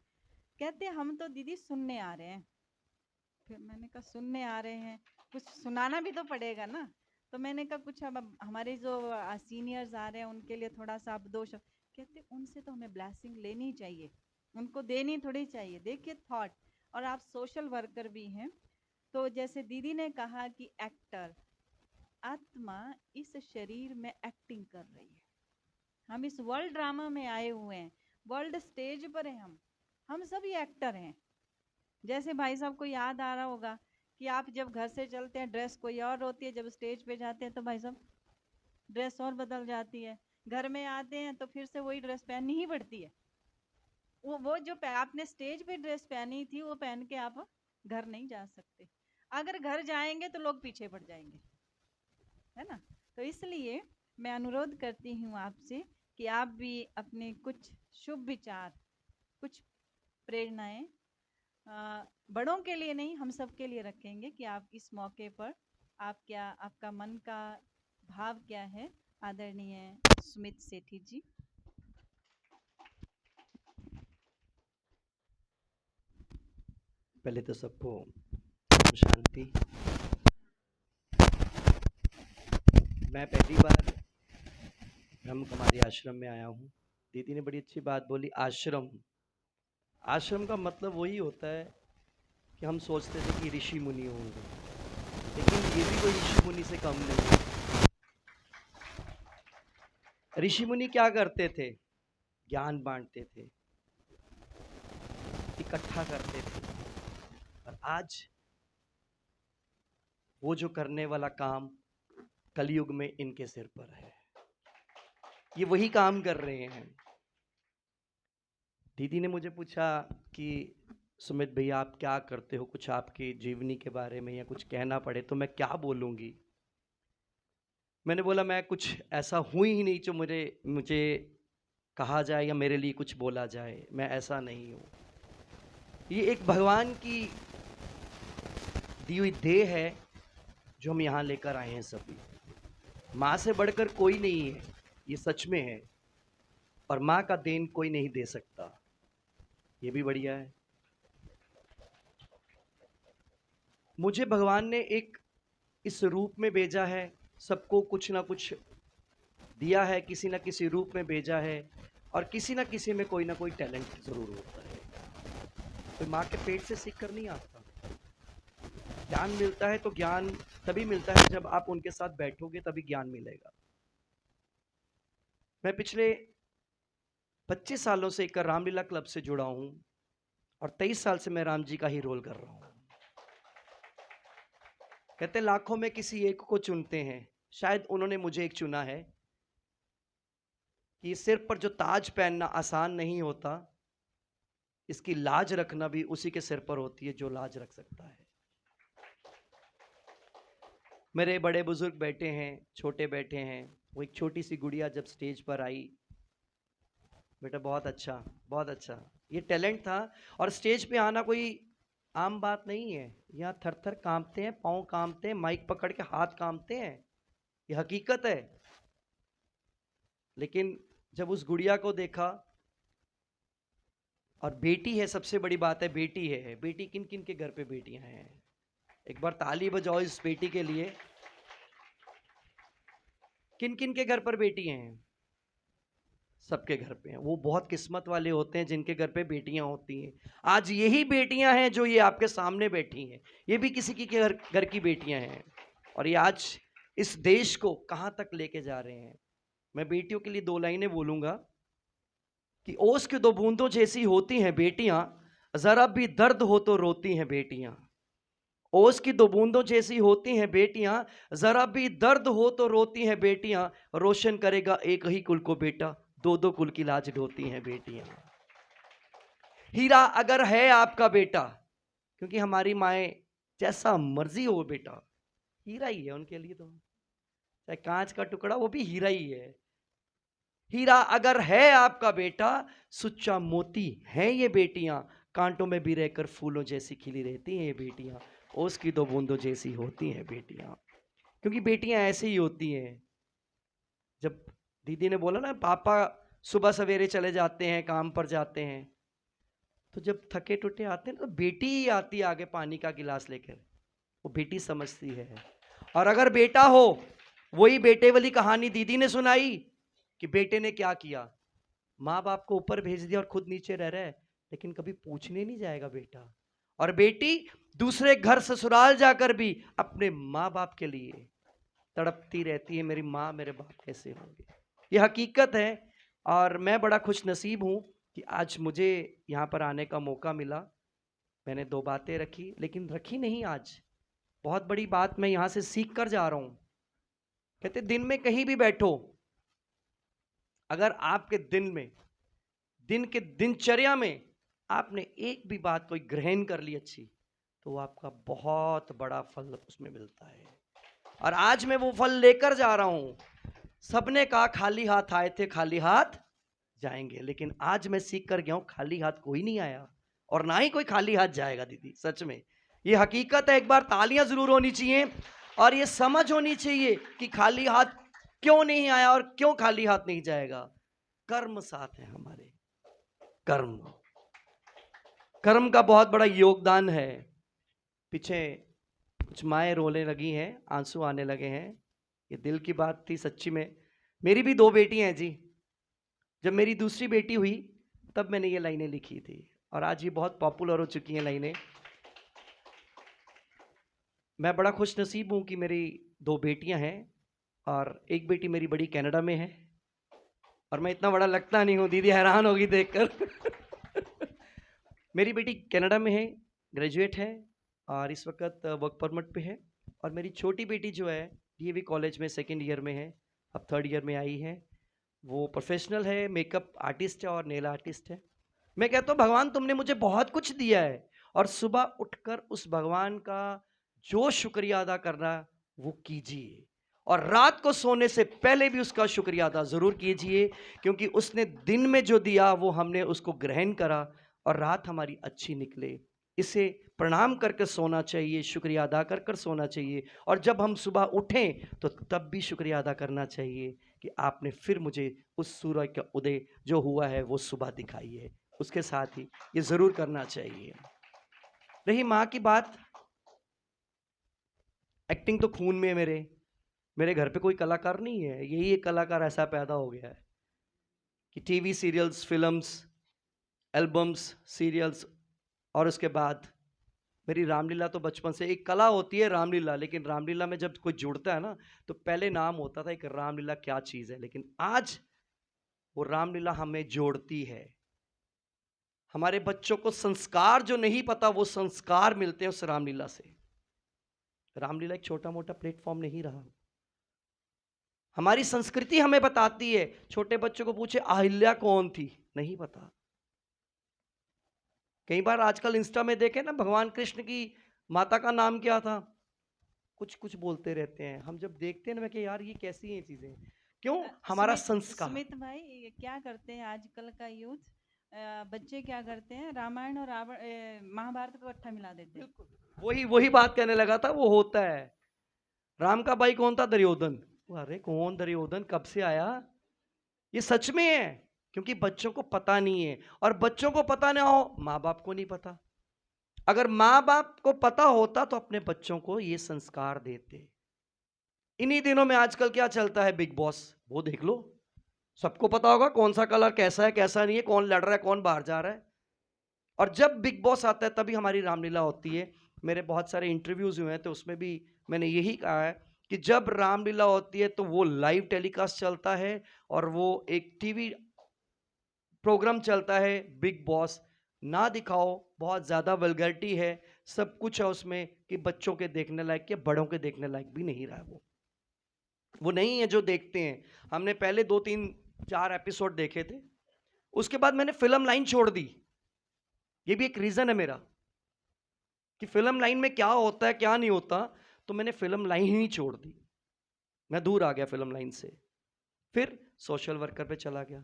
कहते हम तो दीदी सुनने आ रहे हैं। फिर मैंने कहा सुनने आ रहे हैं, कुछ सुनाना भी तो पड़ेगा ना। तो मैंने कहा कुछ अब हमारे जो सीनियर्स आ रहे हैं उनके लिए थोड़ा-सा आप 2 शब्द। कहते उनसे तो हमें ब्लेसिंग लेनी चाहिए, उनको देनी थोड़ी चाहिए। देखिए थॉट, और आप सोशल वर्कर भी हैं, तो जैसे दीदी ने कहा कि एक्टर, आत्मा इस शरीर में एक्टिंग कर रही है। हम इस वर्ल्ड ड्रामा में आए हुए हैं, वर्ल्ड स्टेज पर हैं हम सभी एक्टर हैं। जैसे भाई साहब को याद आ रहा होगा कि आप जब घर से चलते हैं ड्रेस कोई और होती है, जब स्टेज पे जाते हैं तो भाई साहब ड्रेस और बदल जाती है। घर में आते हैं तो फिर से वही ड्रेस पहननी ही पड़ती है। वो जो आपने स्टेज पे ड्रेस पहनी थी वो पहन के आप घर नहीं जा सकते। अगर घर जाएंगे तो लोग पीछे पड़ जाएंगे, है ना? तो इसलिए मैं अनुरोध करती हूँ आपसे कि आप भी अपने कुछ शुभ विचार, कुछ प्रेरणाएं बड़ों के लिए नहीं, हम सब के लिए रखेंगे कि आप इस मौके पर आप क्या, आपका मन का भाव क्या है? आदरणीय सुमित सेठी जी। पहले तो सबको शांति। मैं पहली बार ब्रह्म कुमारी आश्रम में आया हूँ। दीदी ने बड़ी अच्छी बात बोली, आश्रम। आश्रम का मतलब वही होता है कि हम सोचते थे कि ऋषि मुनि होंगे, लेकिन ये भी कोई ऋषि मुनि से कम नहीं है। ऋषि मुनि क्या करते थे? ज्ञान बांटते थे, इकट्ठा करते थे। और आज वो जो करने वाला काम कलयुग में इनके सिर पर है, ये वही काम कर रहे हैं। दीदी ने मुझे पूछा कि सुमित भैया आप क्या करते हो, कुछ आपकी जीवनी के बारे में या कुछ कहना पड़े तो मैं क्या बोलूँगी। मैंने बोला मैं कुछ ऐसा हूँ ही नहीं जो मुझे कहा जाए या मेरे लिए कुछ बोला जाए, मैं ऐसा नहीं हूँ। ये एक भगवान की दी हुई देह है जो हम यहाँ लेकर आए हैं सभी। माँ से बढ़कर कोई नहीं है, ये सच में है। और माँ का देन कोई नहीं दे सकता, ये भी बढ़िया है। मुझे भगवान ने एक इस रूप में भेजा है, सबको कुछ ना कुछ दिया है, किसी ना किसी रूप में भेजा है, और किसी ना किसी में कोई ना कोई टैलेंट जरूर होता है। तो माँ के पेट से सीख कर नहीं आता। ज्ञान मिलता है तो ज्ञान तभी मिलता है जब आप उनके साथ बैठोगे, तभी ज्ञान मिलेगा। मैं पिछले 25 सालों से एक रामलीला क्लब से जुड़ा हूं और 23 साल से मैं राम जी का ही रोल कर रहा हूं। कहते लाखों में किसी एक को चुनते हैं, शायद उन्होंने मुझे एक चुना है कि सिर पर जो ताज पहनना आसान नहीं होता, इसकी लाज रखना भी उसी के सिर पर होती है जो लाज रख सकता है। मेरे बड़े बुजुर्ग बैठे हैं, छोटे बैठे हैं। वो एक छोटी सी गुड़िया जब स्टेज पर आई, बेटा बहुत अच्छा, बहुत अच्छा, ये टैलेंट था। और स्टेज पे आना कोई आम बात नहीं है। यहाँ थर थर कांपते हैं, पाँव कांपते हैं, माइक पकड़ के हाथ कांपते हैं, ये हकीकत है। लेकिन जब उस गुड़िया को देखा, और बेटी है, सबसे बड़ी बात है बेटी है। बेटी किन किन के घर पे बेटियां हैं? एक बार ताली बजाओ इस बेटी के लिए। किन किन के घर पर बेटियां हैं? सबके घर पे हैं। वो बहुत किस्मत वाले होते हैं जिनके घर पे बेटियां होती हैं। आज यही बेटियां हैं जो ये आपके सामने बैठी हैं, ये भी किसी की घर की बेटियां हैं। और ये आज इस देश को कहां तक लेके जा रहे हैं। मैं बेटियों के लिए 2 लाइनें बोलूंगा कि ओस की 2 बूंदों जैसी होती हैं बेटियां, जरा भी दर्द हो तो रोती हैं बेटियां। ओस की 2 बूंदों जैसी होती हैं बेटियां, जरा भी दर्द हो तो रोती हैं बेटियां। रोशन करेगा एक ही कुल को बेटा, 2-2 कुल की लाज ढोती हैं बेटियां। हीरा अगर है आपका बेटा, क्योंकि हमारी माएँ जैसा मर्जी हो बेटा, हीरा ही है उनके लिए, तो चाहे कांच का टुकड़ा, वो भी हीरा ही है। हीरा अगर है आपका बेटा, सुच्चा मोती है ये बेटियां। कांटों में भी रहकर फूलों जैसी खिली रहती हैं ये बेटियां। ओस की 2 बूंदों जैसी होती हैं बेटियां, क्योंकि बेटियां ऐसी ही होती हैं। जब दीदी ने बोला ना पापा सुबह सवेरे चले जाते हैं, काम पर जाते हैं, तो जब थके टूटे आते हैं तो बेटी ही आती है आगे पानी का गिलास लेकर, वो बेटी समझती है। और अगर बेटा हो, वही बेटे वाली कहानी दीदी ने सुनाई कि बेटे ने क्या किया, माँ बाप को ऊपर भेज दिया और खुद नीचे रह रहा है, लेकिन कभी पूछने नहीं जाएगा बेटा। और बेटी दूसरे घर ससुराल जाकर भी अपने माँ बाप के लिए तड़पती रहती है, मेरी माँ मेरे बाप कैसे होंगे। ये हकीकत है। और मैं बड़ा खुश नसीब हूँ कि आज मुझे यहाँ पर आने का मौका मिला। मैंने 2 बातें रखी, लेकिन रखी नहीं आज, बहुत बड़ी बात मैं यहाँ से सीख कर जा रहा हूँ। कहते दिन में कहीं भी बैठो, अगर आपके दिन के दिनचर्या में आपने एक भी बात कोई ग्रहण कर ली अच्छी, तो वो आपका बहुत बड़ा फल उसमें मिलता है। और आज मैं वो फल लेकर जा रहा हूँ। सबने कहा खाली हाथ आए थे, खाली हाथ जाएंगे, लेकिन आज मैं सीख कर गया हूँ खाली हाथ कोई नहीं आया और ना ही कोई खाली हाथ जाएगा दीदी। सच में ये हकीकत है। एक बार तालियां जरूर होनी चाहिए और ये समझ होनी चाहिए कि खाली हाथ क्यों नहीं आया और क्यों खाली हाथ नहीं जाएगा। कर्म साथ है हमारे, कर्म का बहुत बड़ा योगदान है। पीछे कुछ माएँ रोने लगी हैं, आंसू आने लगे हैं। ये दिल की बात थी सच्ची में। मेरी भी 2 बेटियां हैं जी। जब मेरी दूसरी बेटी हुई तब मैंने ये लाइनें लिखी थी और आज ये बहुत पॉपुलर हो चुकी हैं लाइनें। मैं बड़ा खुश नसीब हूँ कि मेरी 2 बेटियां हैं और एक बेटी मेरी बड़ी कनाडा में है और मैं इतना बड़ा लगता नहीं हूँ, दीदी हैरान होगी देखकर। मेरी बेटी कनाडा में है, ग्रेजुएट है और इस वक्त वर्क परमिट पे है। और मेरी छोटी बेटी जो है डीएवी कॉलेज में 2nd ईयर में है, अब 3rd ईयर में आई है। वो प्रोफेशनल है, मेकअप आर्टिस्ट है और नेल आर्टिस्ट है। मैं कहता हूँ भगवान तुमने मुझे बहुत कुछ दिया है और सुबह उठकर उस भगवान का जो शुक्रिया अदा करना वो कीजिए और रात को सोने से पहले भी उसका शुक्रिया अदा ज़रूर कीजिए, क्योंकि उसने दिन में जो दिया वो हमने उसको ग्रहण करा और रात हमारी अच्छी निकले। इसे प्रणाम करके सोना चाहिए, शुक्रिया अदा कर कर सोना चाहिए। और जब हम सुबह उठें तो तब भी शुक्रिया अदा करना चाहिए कि आपने फिर मुझे उस सूरज का उदय जो हुआ है वो सुबह दिखाई है। उसके साथ ही ये ज़रूर करना चाहिए। रही माँ की बात, एक्टिंग तो खून में है मेरे घर पे कोई कलाकार नहीं है, यही एक कलाकार ऐसा पैदा हो गया है कि TV serials, films, albums, serials और उसके बाद मेरी रामलीला तो बचपन से। एक कला होती है रामलीला, लेकिन रामलीला में जब कोई जुड़ता है ना तो पहले नाम होता था एक रामलीला क्या चीज़ है, लेकिन आज वो रामलीला हमें जोड़ती है। हमारे बच्चों को संस्कार जो नहीं पता वो संस्कार मिलते हैं उस रामलीला से। रामलीला एक छोटा मोटा प्लेटफॉर्म नहीं रहा। हमारी संस्कृति हमें बताती है। छोटे बच्चों को पूछे अहिल्या कौन थी, नहीं पता। कई बार आजकल इंस्टा में देखें ना, भगवान कृष्ण की माता का नाम क्या था, कुछ कुछ बोलते रहते हैं। हम जब देखते हैं ना कि यार ये कैसी हैं चीजें, क्यों? हमारा संस्कार। सुमित भाई, ये क्या करते हैं आजकल का यूथ, बच्चे क्या करते हैं, रामायण और महाभारत को इकट्ठा मिला देते हैं। वही बात कहने लगा था, वो होता है। राम का भाई कौन था? दुर्योधन। अरे कौन दुर्योधन, कब से आया? ये सच में है, क्योंकि बच्चों को पता नहीं है। और बच्चों को पता ना हो, माँ बाप को नहीं पता। अगर माँ बाप को पता होता तो अपने बच्चों को ये संस्कार देते। इन्हीं दिनों में आजकल क्या चलता है, बिग बॉस, वो देख लो, सबको पता होगा कौन सा कलर कैसा है कैसा नहीं है, कौन लड़ रहा है कौन बाहर जा रहा है। और जब बिग बॉस आता है तभी हमारी रामलीला होती है। मेरे बहुत सारे इंटरव्यूज हुए हैं तो उसमें भी मैंने यही कहा है कि जब रामलीला होती है तो वो लाइव टेलीकास्ट चलता है और वो एक टीवी प्रोग्राम चलता है बिग बॉस। ना दिखाओ, बहुत ज़्यादा वल्गैरिटी है, सब कुछ है उसमें कि बच्चों के देखने लायक या बड़ों के देखने लायक भी नहीं रहा। वो नहीं है जो देखते हैं। हमने पहले 2, 3, 4 एपिसोड देखे थे, उसके बाद मैंने फिल्म लाइन छोड़ दी। ये भी एक रीज़न है मेरा कि फिल्म लाइन में क्या होता है क्या नहीं होता, तो मैंने फिल्म लाइन ही छोड़ दी। मैं दूर आ गया फिल्म लाइन से, फिर सोशल वर्कर पे चला गया।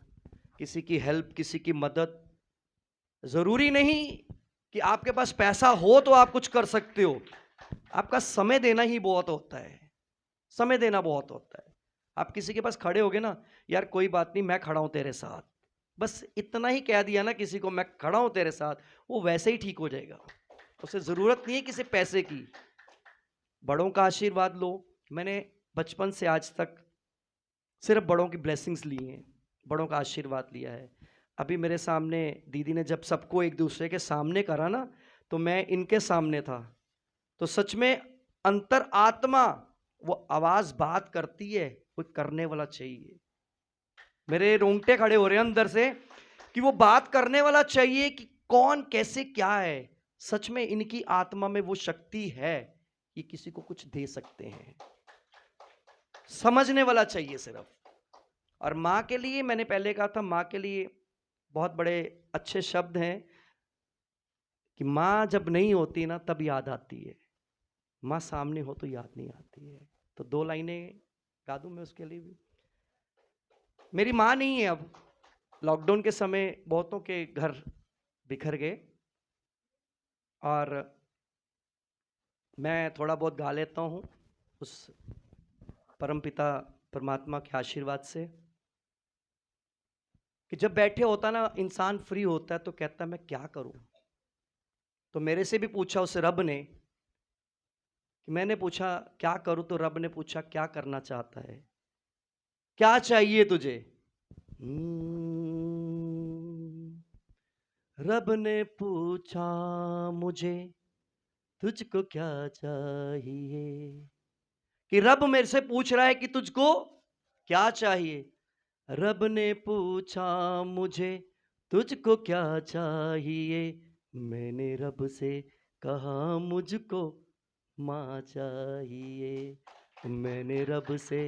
किसी की हेल्प, किसी की मदद। ज़रूरी नहीं कि आपके पास पैसा हो तो आप कुछ कर सकते हो, आपका समय देना ही बहुत होता है। समय देना बहुत होता है। आप किसी के पास खड़े होगे ना, यार कोई बात नहीं मैं खड़ा हूं तेरे साथ, बस इतना ही कह दिया ना किसी को, मैं खड़ा हूं तेरे साथ, वो वैसे ही ठीक हो जाएगा। उसे जरूरत नहीं है किसी पैसे की। बड़ों का आशीर्वाद लो। मैंने बचपन से आज तक सिर्फ बड़ों की ब्लेसिंग्स ली हैं, बड़ों का आशीर्वाद लिया है। अभी मेरे सामने दीदी ने जब सबको एक दूसरे के सामने करा ना, तो मैं इनके सामने था, तो सच में अंतर आत्मा वो आवाज बात करती है, कोई करने वाला चाहिए। मेरे रोंगटे खड़े हो रहे हैं अंदर से कि वो बात करने वाला चाहिए कि कौन कैसे क्या है। सच में इनकी आत्मा में वो शक्ति है कि किसी को कुछ दे सकते हैं, समझने वाला चाहिए सिर्फ। और माँ के लिए मैंने पहले कहा था, माँ के लिए बहुत बड़े अच्छे शब्द हैं कि माँ जब नहीं होती ना तब याद आती है, माँ सामने हो तो याद नहीं आती है। तो 2 लाइनें गा दूं मैं उसके लिए भी। मेरी माँ नहीं है अब, लॉकडाउन के समय बहुतों के घर बिखर गए, और मैं थोड़ा बहुत गा लेता हूँ उस परमपिता परमात्मा के आशीर्वाद से, कि जब बैठे होता ना इंसान फ्री होता है तो कहता मैं क्या करूं। तो मेरे से भी पूछा उस रब ने, कि मैंने पूछा क्या करूं, तो रब ने पूछा क्या करना चाहता है, क्या चाहिए तुझे। रब ने पूछा मुझे तुझको क्या चाहिए, कि रब मेरे से पूछ रहा है कि तुझको क्या चाहिए। रब ने पूछा मुझे तुझको क्या चाहिए, मैंने रब से कहा मुझको माँ चाहिए, मैंने रब से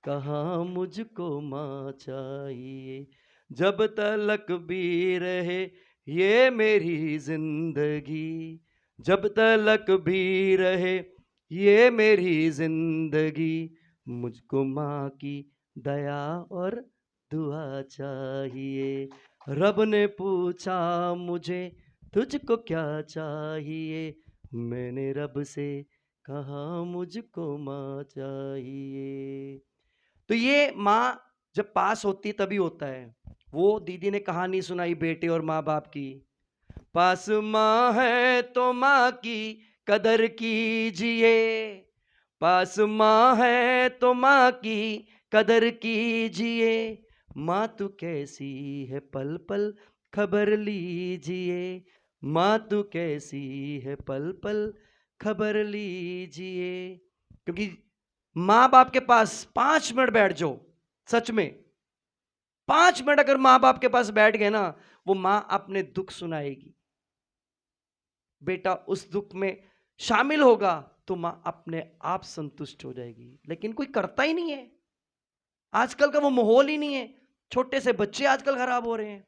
कहा मुझको माँ चाहिए। जब तलक भी रहे ये मेरी जिंदगी, जब तलक भी रहे ये मेरी जिंदगी, मुझको माँ की दया और दुआ चाहिए। रब ने पूछा मुझे तुझको क्या चाहिए, मैंने रब से कहा मुझको माँ चाहिए। तो ये माँ जब पास होती तभी होता है। वो दीदी ने कहानी सुनाई बेटे और माँ बाप की, पास माँ है तो माँ की कदर कीजिए, पास माँ है तो माँ की कदर कीजिए, माँ तू कैसी है पल पल खबर लीजिए, माँ तू कैसी है पल पल खबर लीजिए। क्योंकि माँ बाप के पास 5 मिनट बैठ जाओ, सच में 5 मिनट अगर माँ बाप के पास बैठ गए ना, वो माँ अपने दुख सुनाएगी, बेटा उस दुख में शामिल होगा तो माँ अपने आप संतुष्ट हो जाएगी। लेकिन कोई करता ही नहीं है, आजकल का वो माहौल ही नहीं है, छोटे से बच्चे आजकल खराब हो रहे हैं।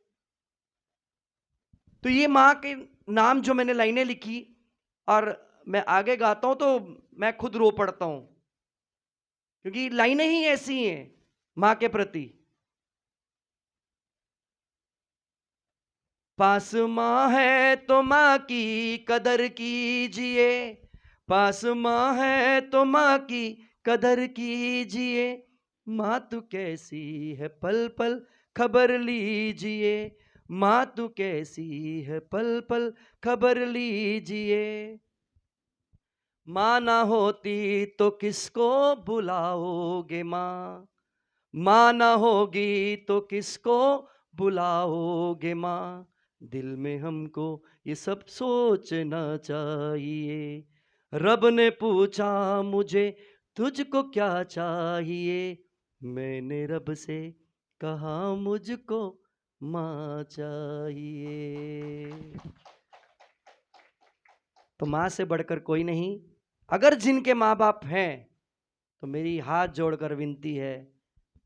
तो ये माँ के नाम जो मैंने लाइनें लिखी और मैं आगे गाता हूं तो मैं खुद रो पड़ता हूं, क्योंकि लाइनें ही ऐसी हैं माँ के प्रति। पास माँ है तो माँ की कदर कीजिए, पास माँ है तो माँ की कदर कीजिए, माँ तू कैसी है पल पल खबर लीजिए, माँ तू कैसी है पल पल खबर लीजिए। माँ ना होती तो किसको बुलाओगे माँ, माँ ना होगी तो किसको बुलाओगे माँ, दिल में हमको ये सब सोचना चाहिए। रब ने पूछा मुझे तुझको क्या चाहिए, मैंने रब से कहा मुझको माँ चाहिए। तो माँ से बढ़कर कोई नहीं। अगर जिनके माँ बाप हैं तो मेरी हाथ जोड़कर विनती है,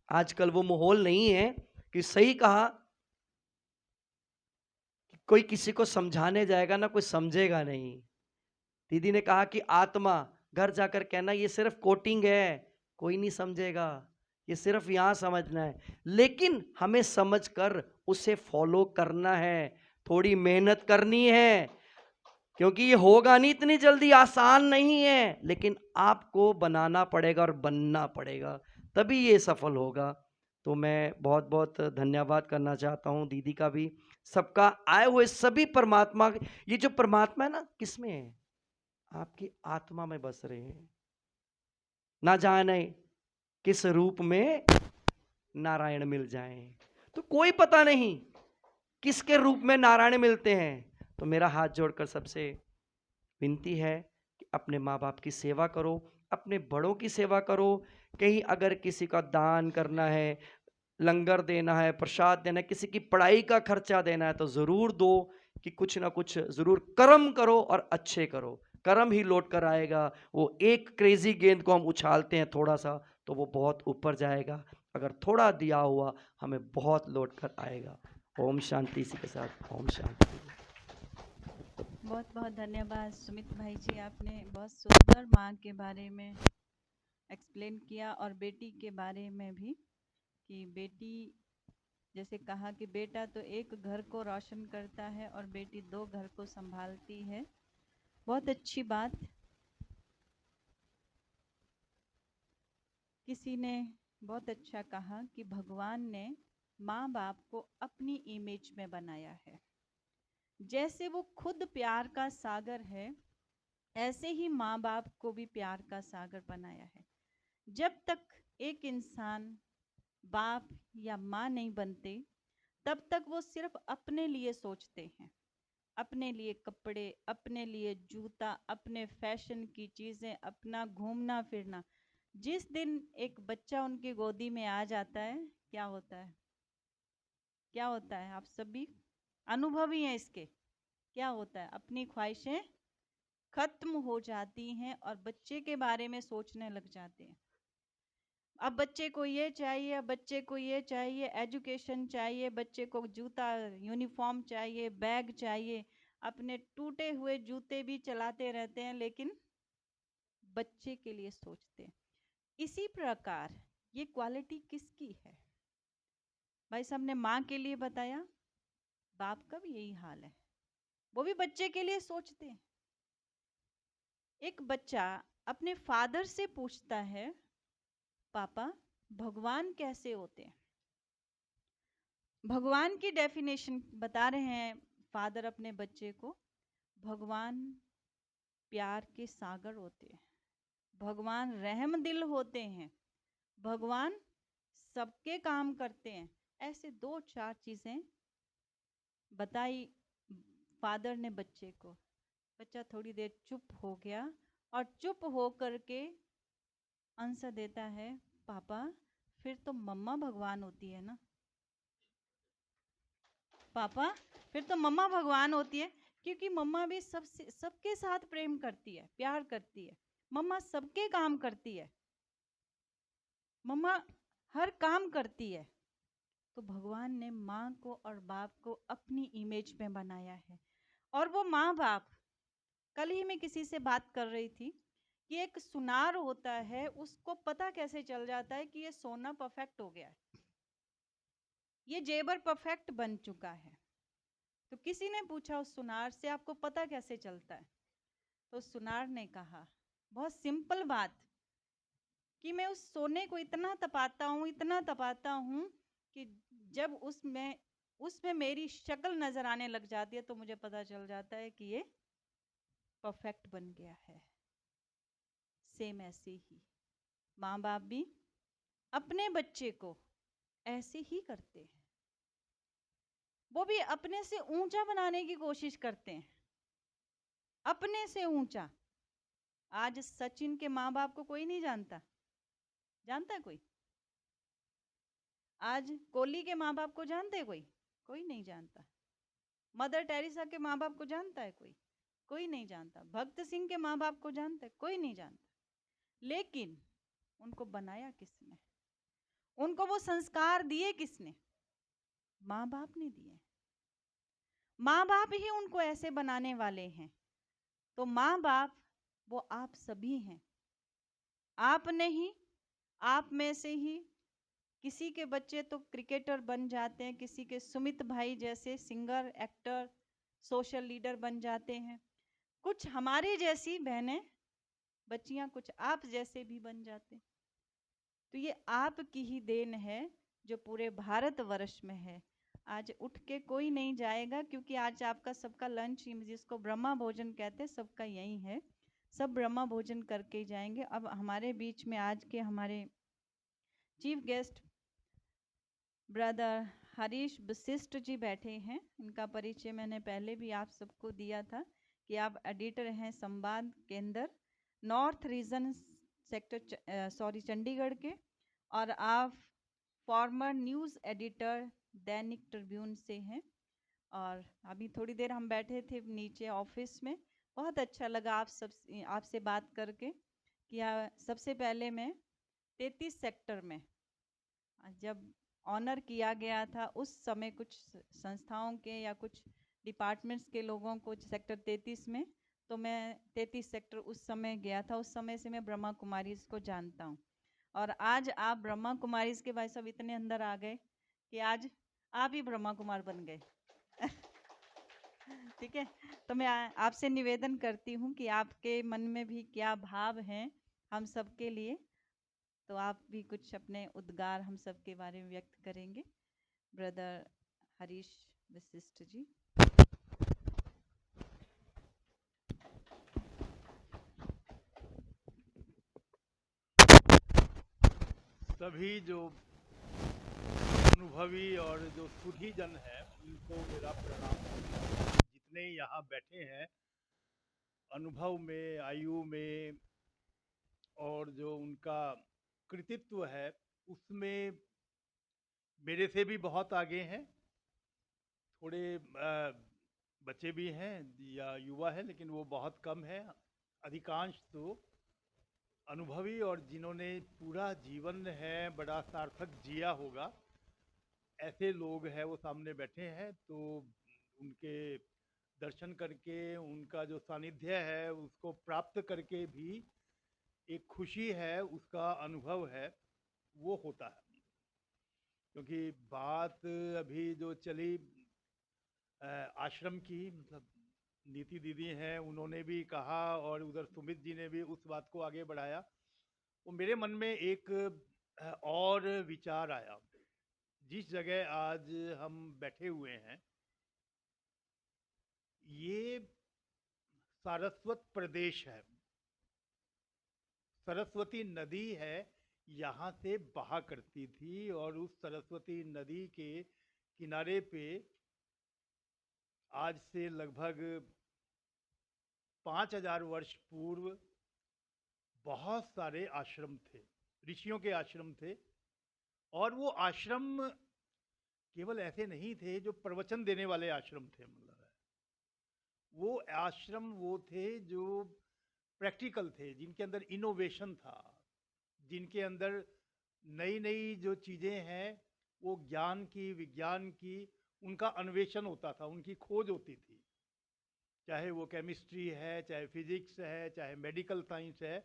आजकल वो माहौल नहीं है कि सही कहा कि कोई किसी को समझाने जाएगा ना कोई समझेगा नहीं। दीदी ने कहा कि आत्मा घर जाकर कहना ये सिर्फ कोटिंग है, कोई नहीं समझेगा, ये सिर्फ यहां समझना है, लेकिन हमें समझकर उसे फॉलो करना है, थोड़ी मेहनत करनी है, क्योंकि ये होगा नहीं इतनी जल्दी, आसान नहीं है, लेकिन आपको बनाना पड़ेगा और बनना पड़ेगा, तभी ये सफल होगा। तो मैं बहुत बहुत धन्यवाद करना चाहता हूँ दीदी का भी, सबका, आए हुए सभी परमात्मा। ये जो परमात्मा है ना, किस में है? आपकी आत्मा में बस रहे हैं। ना जाने किस रूप में नारायण मिल जाएं, तो कोई पता नहीं किसके रूप में नारायण मिलते हैं। तो मेरा हाथ जोड़कर सबसे विनती है कि अपने माँ बाप की सेवा करो, अपने बड़ों की सेवा करो। कहीं अगर किसी का दान करना है, लंगर देना है, प्रसाद देना है, किसी की पढ़ाई का खर्चा देना है, तो जरूर दो। कि कुछ ना कुछ जरूर कर्म करो और अच्छे करो, कर्म ही लौट कर आएगा। वो एक क्रेजी गेंद को हम उछालते हैं थोड़ा सा, तो वो बहुत ऊपर जाएगा। अगर थोड़ा दिया हुआ, हमें बहुत लौट कर आएगा। ओम शांति। इसी के साथ ओम शांति। बहुत बहुत धन्यवाद सुमित भाई जी, आपने बहुत सुंदर माँ के बारे में एक्सप्लेन किया और बेटी के बारे में भी, कि बेटी जैसे कहा कि बेटा तो एक घर को रोशन करता है और बेटी 2 घर को संभालती है। बहुत अच्छी बात। किसी ने बहुत अच्छा कहा कि भगवान ने माँ बाप को अपनी इमेज में बनाया है। जैसे वो खुद प्यार का सागर है, ऐसे ही माँ बाप को भी प्यार का सागर बनाया है। जब तक एक इंसान बाप या माँ नहीं बनते, तब तक वो सिर्फ अपने लिए सोचते हैं, अपने लिए कपड़े, अपने लिए जूता, अपने फैशन की चीज़ें, अपना घूमना फिरना। जिस दिन एक बच्चा उनकी गोदी में आ जाता है, क्या होता है? क्या होता है? आप सभी अनुभवी हैं इसके। क्या होता है? अपनी ख्वाहिशें खत्म हो जाती हैं और बच्चे के बारे में सोचने लग जाते हैं। अब बच्चे को ये चाहिए, अब बच्चे को ये चाहिए, एजुकेशन चाहिए, बच्चे को जूता यूनिफॉर्म चाहिए, बैग चाहिए। अपने टूटे हुए जूते भी चलाते रहते हैं, लेकिन बच्चे के लिए सोचते हैं। इसी प्रकार ये क्वालिटी किसकी है? भाई साहब ने माँ के लिए बताया, बाप का भी यही हाल है, वो भी बच्चे के लिए सोचते हैं। एक बच्चा अपने फादर से पूछता है, पापा भगवान कैसे होते हैं? भगवान की डेफिनेशन बता रहे हैं फादर अपने बच्चे को, भगवान प्यार के सागर होते हैं, भगवान रहम दिल होते हैं, भगवान सबके काम करते हैं। ऐसे 2-4 चीजें बताई फादर ने बच्चे को। बच्चा थोड़ी देर चुप हो गया और चुप हो करके आंसर देता है, पापा फिर तो मम्मा भगवान होती है ना। पापा फिर तो मम्मा भगवान होती है, क्योंकि मम्मा भी सबके साथ प्रेम करती है, प्यार करती है। मम्मा सबके काम करती है, मम्मा हर काम करती है। तो भगवान ने माँ को और बाप को अपनी इमेज में बनाया है। और वो माँ बाप, कल ही मैं किसी से बात कर रही थी कि एक सुनार होता है, उसको पता कैसे चल जाता है कि ये सोना परफेक्ट हो गया है, ये जेबर परफेक्ट बन चुका है। तो किसी ने पूछा उस सुनार से, आपको पता कैसे चलता है? तो सुनार ने कहा, बहुत सिंपल बात, कि मैं उस सोने को इतना तपाता हूँ, इतना तपाता हूँ कि जब उसमें मेरी शक्ल नजर आने लग जाती है, तो मुझे पता चल जाता है कि ये परफेक्ट बन गया है। सेम ऐसे ही माँ बाप भी अपने बच्चे को ऐसे ही करते हैं, वो भी अपने से ऊंचा बनाने की कोशिश करते हैं, अपने से ऊंचा। आज सचिन के माँ बाप को कोई नहीं जानता, जानता है कोई? आज कोहली के माँ बाप को जानते हैं कोई? कोई नहीं जानता। मदर टेरेसा के माँ बाप को जानता है कोई? कोई नहीं जानता। भगत सिंह के माँ बाप को जानता है? कोई नहीं जानता। लेकिन उनको बनाया किसने? उनको वो संस्कार दिए किसने? माँ बाप ने दिए। माँ बाप ही उनको ऐसे बनाने वाले हैं। तो माँ बाप वो आप सभी हैं। आप नहीं, आप में से ही किसी के बच्चे तो क्रिकेटर बन जाते हैं, किसी के सुमित भाई जैसे सिंगर, एक्टर, सोशल लीडर बन जाते हैं। कुछ हमारी जैसी बहनें, बच्चियां, कुछ आप जैसे भी बन जाते हैं। तो ये आपकी ही देन है जो पूरे भारतवर्ष में है। आज उठ के कोई नहीं जाएगा क्योंकि आज आपका सबका लंच जिसको ब्रह्मा भोजन कहते हैं सबका यही है। सब ब्रह्मा भोजन करके ही जाएंगे। अब हमारे बीच में आज के हमारे chief guest brother Harish Vashishtha ji बैठे हैं। इनका परिचय मैंने पहले भी आप सबको दिया था कि आप एडिटर हैं संवाद केंद्र नॉर्थ रीजन सेक्टर चंडीगढ़ के, और आप फॉर्मर न्यूज़ एडिटर दैनिक ट्रिब्यून से हैं। और अभी थोड़ी देर हम बैठे थे नीचे ऑफिस में, बहुत अच्छा लगा आपसे बात करके। सबसे पहले मैं 33 सेक्टर में जब ऑनर किया गया था उस समय कुछ संस्थाओं के या कुछ डिपार्टमेंट्स के लोगों को सेक्टर 33 में, तो मैं 33 सेक्टर उस समय गया था। उस समय से मैं ब्रह्मा कुमारीज को जानता हूँ। और आज आप ब्रह्मा कुमारीज के भाई साहब इतने अंदर आ गए कि आज आप ही ब्रह्मा कुमार बन गए। ठीक है, तो मैं आपसे निवेदन करती हूँ कि आपके मन में भी क्या भाव हैं हम सब के लिए, तो आप भी कुछ अपने उद्गार हम सब के बारे में व्यक्त करेंगे। ब्रदर हरीश वशिष्ठ जी। सभी जो अनुभवी और जो सुधी जन है उनको मेरा प्रणाम। जितने यहाँ बैठे हैं अनुभव में, आयु में और जो उनका कृतित्व है उसमें मेरे से भी बहुत आगे हैं। थोड़े बच्चे भी हैं या युवा हैं, लेकिन वो बहुत कम है। अधिकांश तो अनुभवी और जिन्होंने पूरा जीवन है बड़ा सार्थक जिया होगा, ऐसे लोग हैं वो सामने बैठे हैं। तो उनके दर्शन करके, उनका जो सानिध्य है उसको प्राप्त करके भी एक खुशी है, उसका अनुभव है, वो होता है। क्योंकि बात अभी जो चली आश्रम की, मतलब नीति दीदी हैं उन्होंने भी कहा और उधर सुमित जी ने भी उस बात को आगे बढ़ाया, वो मेरे मन में एक और विचार आया। जिस जगह आज हम बैठे हुए हैं ये सारस्वत प्रदेश है, सरस्वती नदी है यहाँ से बहा करती थी। और उस सरस्वती नदी के किनारे पे आज से लगभग 5000 वर्ष पूर्व बहुत सारे आश्रम थे, ऋषियों के आश्रम थे। और वो आश्रम केवल ऐसे नहीं थे जो प्रवचन देने वाले आश्रम थे, मतलब वो आश्रम वो थे जो प्रैक्टिकल थे, जिनके अंदर इनोवेशन था, जिनके अंदर नई नई जो चीज़ें हैं वो ज्ञान की, विज्ञान की, उनका अन्वेषण होता था, उनकी खोज होती थी। चाहे वो केमिस्ट्री है, चाहे फिजिक्स है, चाहे मेडिकल साइंस है।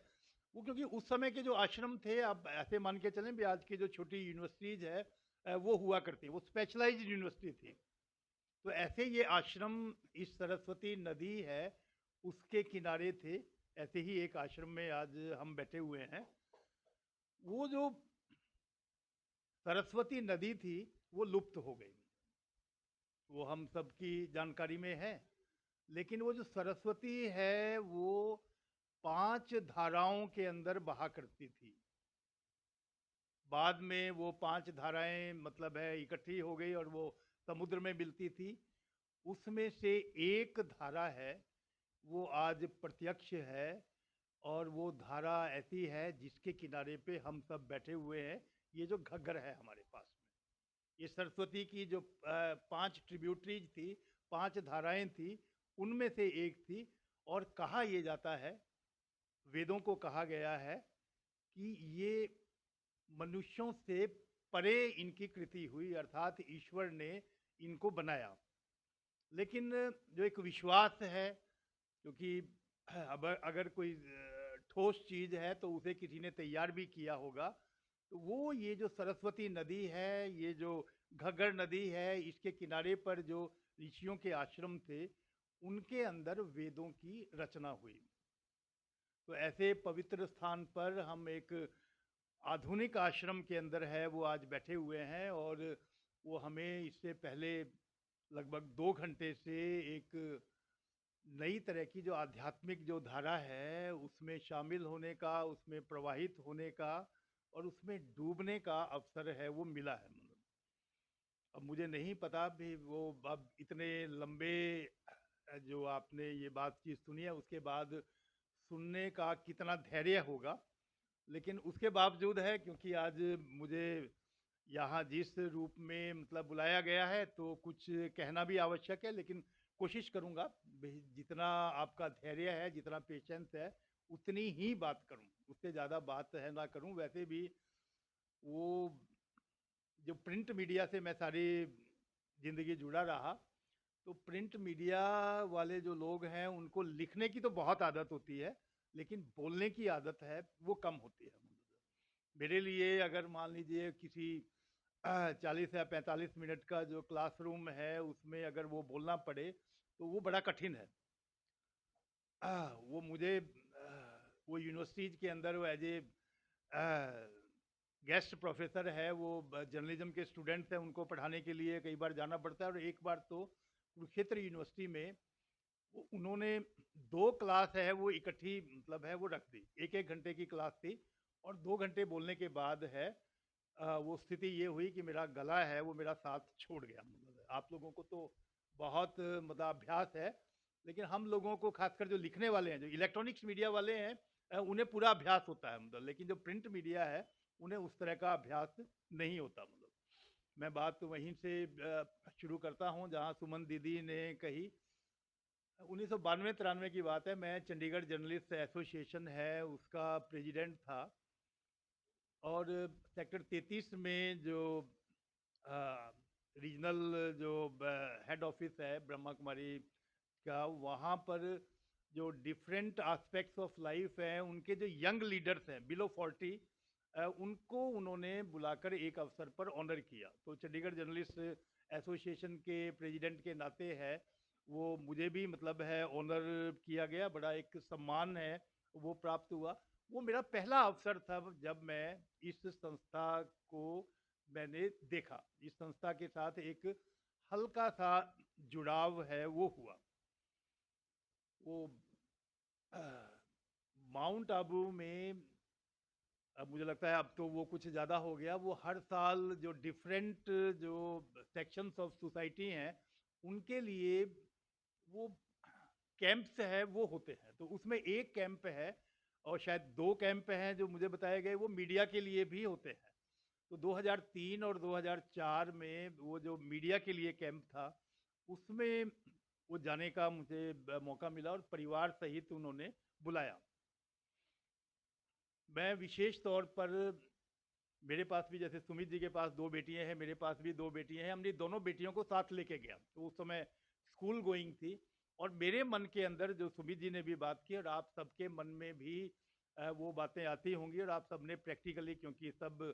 वो क्योंकि उस समय के जो आश्रम थे, आप ऐसे मान के चलें भी आज की जो छोटी यूनिवर्सिटीज़ है वो हुआ करती, वो स्पेशलाइज्ड यूनिवर्सिटी थी। तो ऐसे ये आश्रम इस सरस्वती नदी है उसके किनारे थे। ऐसे ही एक आश्रम में आज हम बैठे हुए हैं। वो जो सरस्वती नदी थी वो लुप्त हो गई, वो हम सबकी जानकारी में है। लेकिन वो जो सरस्वती है वो 5 धाराओं के अंदर बहा करती थी। बाद में वो 5 धाराएं मतलब है इकट्ठी हो गई और वो समुद्र में मिलती थी। उसमें से एक धारा है वो आज प्रत्यक्ष है, और वो धारा ऐसी है जिसके किनारे पे हम सब बैठे हुए हैं। ये जो घग्गर है हमारे पास में, ये सरस्वती की जो 5 ट्रिब्यूटरीज थी, 5 धाराएं थी, उनमें से एक थी। और कहा ये जाता है, वेदों को कहा गया है कि ये मनुष्यों से परे इनकी कृति हुई, अर्थात ईश्वर ने इनको बनाया। लेकिन जो एक विश्वास है, क्योंकि अब अगर कोई ठोस चीज़ है तो उसे किसी ने तैयार भी किया होगा, तो वो ये जो सरस्वती नदी है, ये जो घग्गर नदी है, इसके किनारे पर जो ऋषियों के आश्रम थे उनके अंदर वेदों की रचना हुई। तो ऐसे पवित्र स्थान पर हम एक आधुनिक आश्रम के अंदर है वो आज बैठे हुए हैं, और वो हमें इससे पहले लगभग 2 घंटे से एक नई तरह की जो आध्यात्मिक जो धारा है उसमें शामिल होने का, उसमें प्रवाहित होने का और उसमें डूबने का अवसर है वो मिला है। मतलब अब मुझे नहीं पता भी वो अब इतने लंबे जो आपने ये बातचीत सुनी है उसके बाद सुनने का कितना धैर्य होगा, लेकिन उसके बावजूद है क्योंकि आज मुझे यहाँ जिस रूप में मतलब बुलाया गया है तो कुछ कहना भी आवश्यक है, लेकिन कोशिश करूँगा जितना आपका धैर्य है, जितना पेशेंस है, उतनी ही बात करूँ, उससे ज़्यादा बात है ना करूँ। वैसे भी वो जो प्रिंट मीडिया से मैं सारी ज़िंदगी जुड़ा रहा, तो प्रिंट मीडिया वाले जो लोग हैं उनको लिखने की तो बहुत आदत होती है, लेकिन बोलने की आदत है वो कम होती है। मेरे लिए अगर मान लीजिए किसी 40 या 45 मिनट का जो क्लासरूम है उसमें अगर वो बोलना पड़े तो वो बड़ा कठिन है। वो मुझे वो यूनिवर्सिटीज़ के अंदर वो एज ए गेस्ट प्रोफेसर है, वो जर्नलिज्म के स्टूडेंट्स हैं, उनको पढ़ाने के लिए कई बार जाना पड़ता है। और एक बार तो कुरुक्षेत्र यूनिवर्सिटी में वो उन्होंने 2 क्लास है वो इकट्ठी मतलब है वो रख दी, 1-1 घंटे की क्लास थी, और 2 घंटे बोलने के बाद है वो स्थिति ये हुई कि मेरा गला है वो मेरा साथ छोड़ गया। मतलब आप लोगों को तो बहुत मतलब अभ्यास है, लेकिन हम लोगों को खासकर जो लिखने वाले हैं, जो इलेक्ट्रॉनिक्स मीडिया वाले हैं, उन्हें पूरा अभ्यास होता है मतलब, लेकिन जो प्रिंट मीडिया है उन्हें उस तरह का अभ्यास नहीं होता। मतलब मैं बात वहीं से शुरू करता हूँ जहाँ सुमन दीदी ने कही। 1992-93 की बात है, मैं चंडीगढ़ जर्नलिस्ट एसोसिएशन है उसका प्रेसिडेंट था, और सेक्टर 33 में जो रीजनल जो हेड ऑफिस है ब्रह्मा कुमारी का, वहाँ पर जो डिफरेंट एस्पेक्ट्स ऑफ लाइफ हैं उनके जो यंग लीडर्स हैं बिलो 40, उनको उन्होंने बुलाकर एक अवसर पर ऑनर किया। तो चंडीगढ़ जर्नलिस्ट एसोसिएशन के प्रेसिडेंट के नाते है वो मुझे भी मतलब है ऑनर किया गया, बड़ा एक सम्मान है वो प्राप्त हुआ। वो मेरा पहला अवसर था जब मैं इस संस्था को मैंने देखा, इस संस्था के साथ एक हल्का सा जुड़ाव है वो हुआ। वो माउंट आबू में अब मुझे लगता है अब तो वो कुछ ज़्यादा हो गया, वो हर साल जो डिफरेंट जो सेक्शंस ऑफ सोसाइटी हैं उनके लिए वो कैंप्स है वो होते हैं। तो उसमें एक कैंप है और शायद 2 कैंप हैं जो मुझे बताए गए वो मीडिया के लिए भी होते हैं। तो 2003 और 2004 में वो जो मीडिया के लिए कैंप था उसमें वो जाने का मुझे मौका मिला और परिवार सहित उन्होंने बुलाया। मैं विशेष तौर पर, मेरे पास भी जैसे सुमित जी के पास 2 बेटियां हैं, मेरे पास भी 2 बेटियां हैं, हमने दोनों बेटियों को साथ लेके गया। तो उस समय स्कूल गोइंग थी, और मेरे मन के अंदर जो सुमित जी ने भी बात की और आप सबके मन में भी वो बातें आती होंगी, और आप सबने प्रैक्टिकली, क्योंकि सब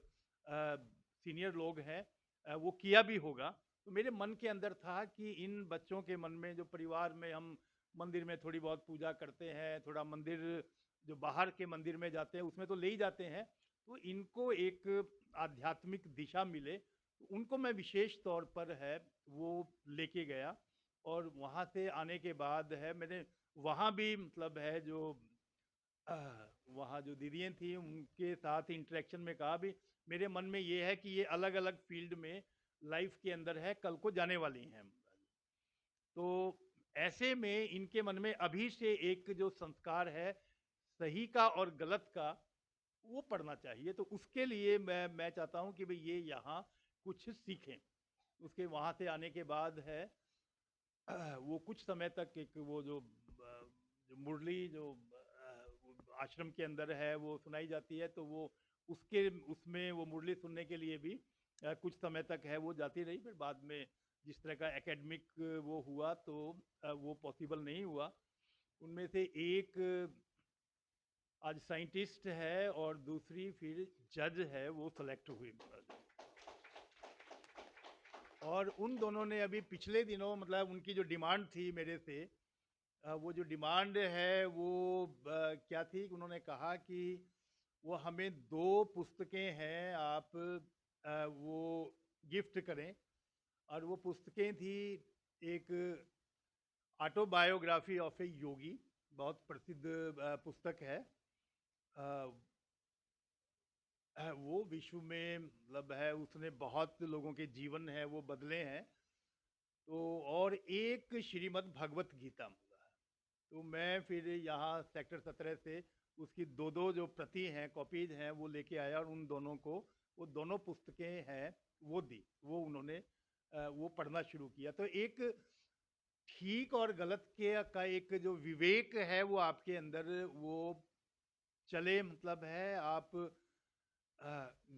सीनियर लोग हैं, वो किया भी होगा। तो मेरे मन के अंदर था कि इन बच्चों के मन में, जो परिवार में हम मंदिर में थोड़ी बहुत पूजा करते हैं, थोड़ा मंदिर जो बाहर के मंदिर में जाते हैं उसमें तो ले ही जाते हैं, तो इनको एक आध्यात्मिक दिशा मिले, तो उनको मैं विशेष तौर पर है वो लेके गया। और वहाँ से आने के बाद है मैंने वहाँ भी मतलब है जो वहाँ जो दीदियाँ थी उनके साथ इंटरेक्शन में कहा भी मेरे मन में ये है कि ये अलग अलग फील्ड में लाइफ के अंदर है, कल को जाने वाली हैं। तो ऐसे में इनके मन में अभी से एक जो संस्कार है सही का और गलत का वो पढ़ना चाहिए। तो उसके लिए मैं चाहता हूँ कि भाई ये यहाँ कुछ सीखें। उसके वहाँ से आने के बाद है वो कुछ समय तक एक वो जो मुरली जो आश्रम के अंदर है वो सुनाई जाती है, तो वो उसके उसमें वो मुरली सुनने के लिए भी कुछ समय तक है वो जाती रही। फिर बाद में जिस तरह का एकेडमिक वो हुआ तो वो पॉसिबल नहीं हुआ। उनमें से एक आज साइंटिस्ट है और दूसरी फिर जज है वो सेलेक्ट हुई, और उन दोनों ने अभी पिछले दिनों मतलब उनकी जो डिमांड थी मेरे से, वो जो डिमांड है वो क्या थी, उन्होंने कहा कि वो हमें 2 पुस्तकें हैं, आप वो गिफ्ट करें। और वो पुस्तकें थी, एक ऑटोबायोग्राफी ऑफ ए योगी, बहुत प्रसिद्ध पुस्तक है। अ, वो विश्व में मतलब है, उसने बहुत लोगों के जीवन है वो बदले हैं। तो और एक श्रीमद् भगवत गीता मिला है। तो मैं फिर यहाँ सेक्टर 17 से उसकी 2-2 जो प्रति हैं, कॉपीज हैं, वो लेके आया और उन दोनों को, वो दोनों पुस्तकें हैं, वो दी। वो उन्होंने वो पढ़ना शुरू किया। तो एक ठीक और गलत के का एक जो विवेक है वो आपके अंदर वो चले, मतलब है आप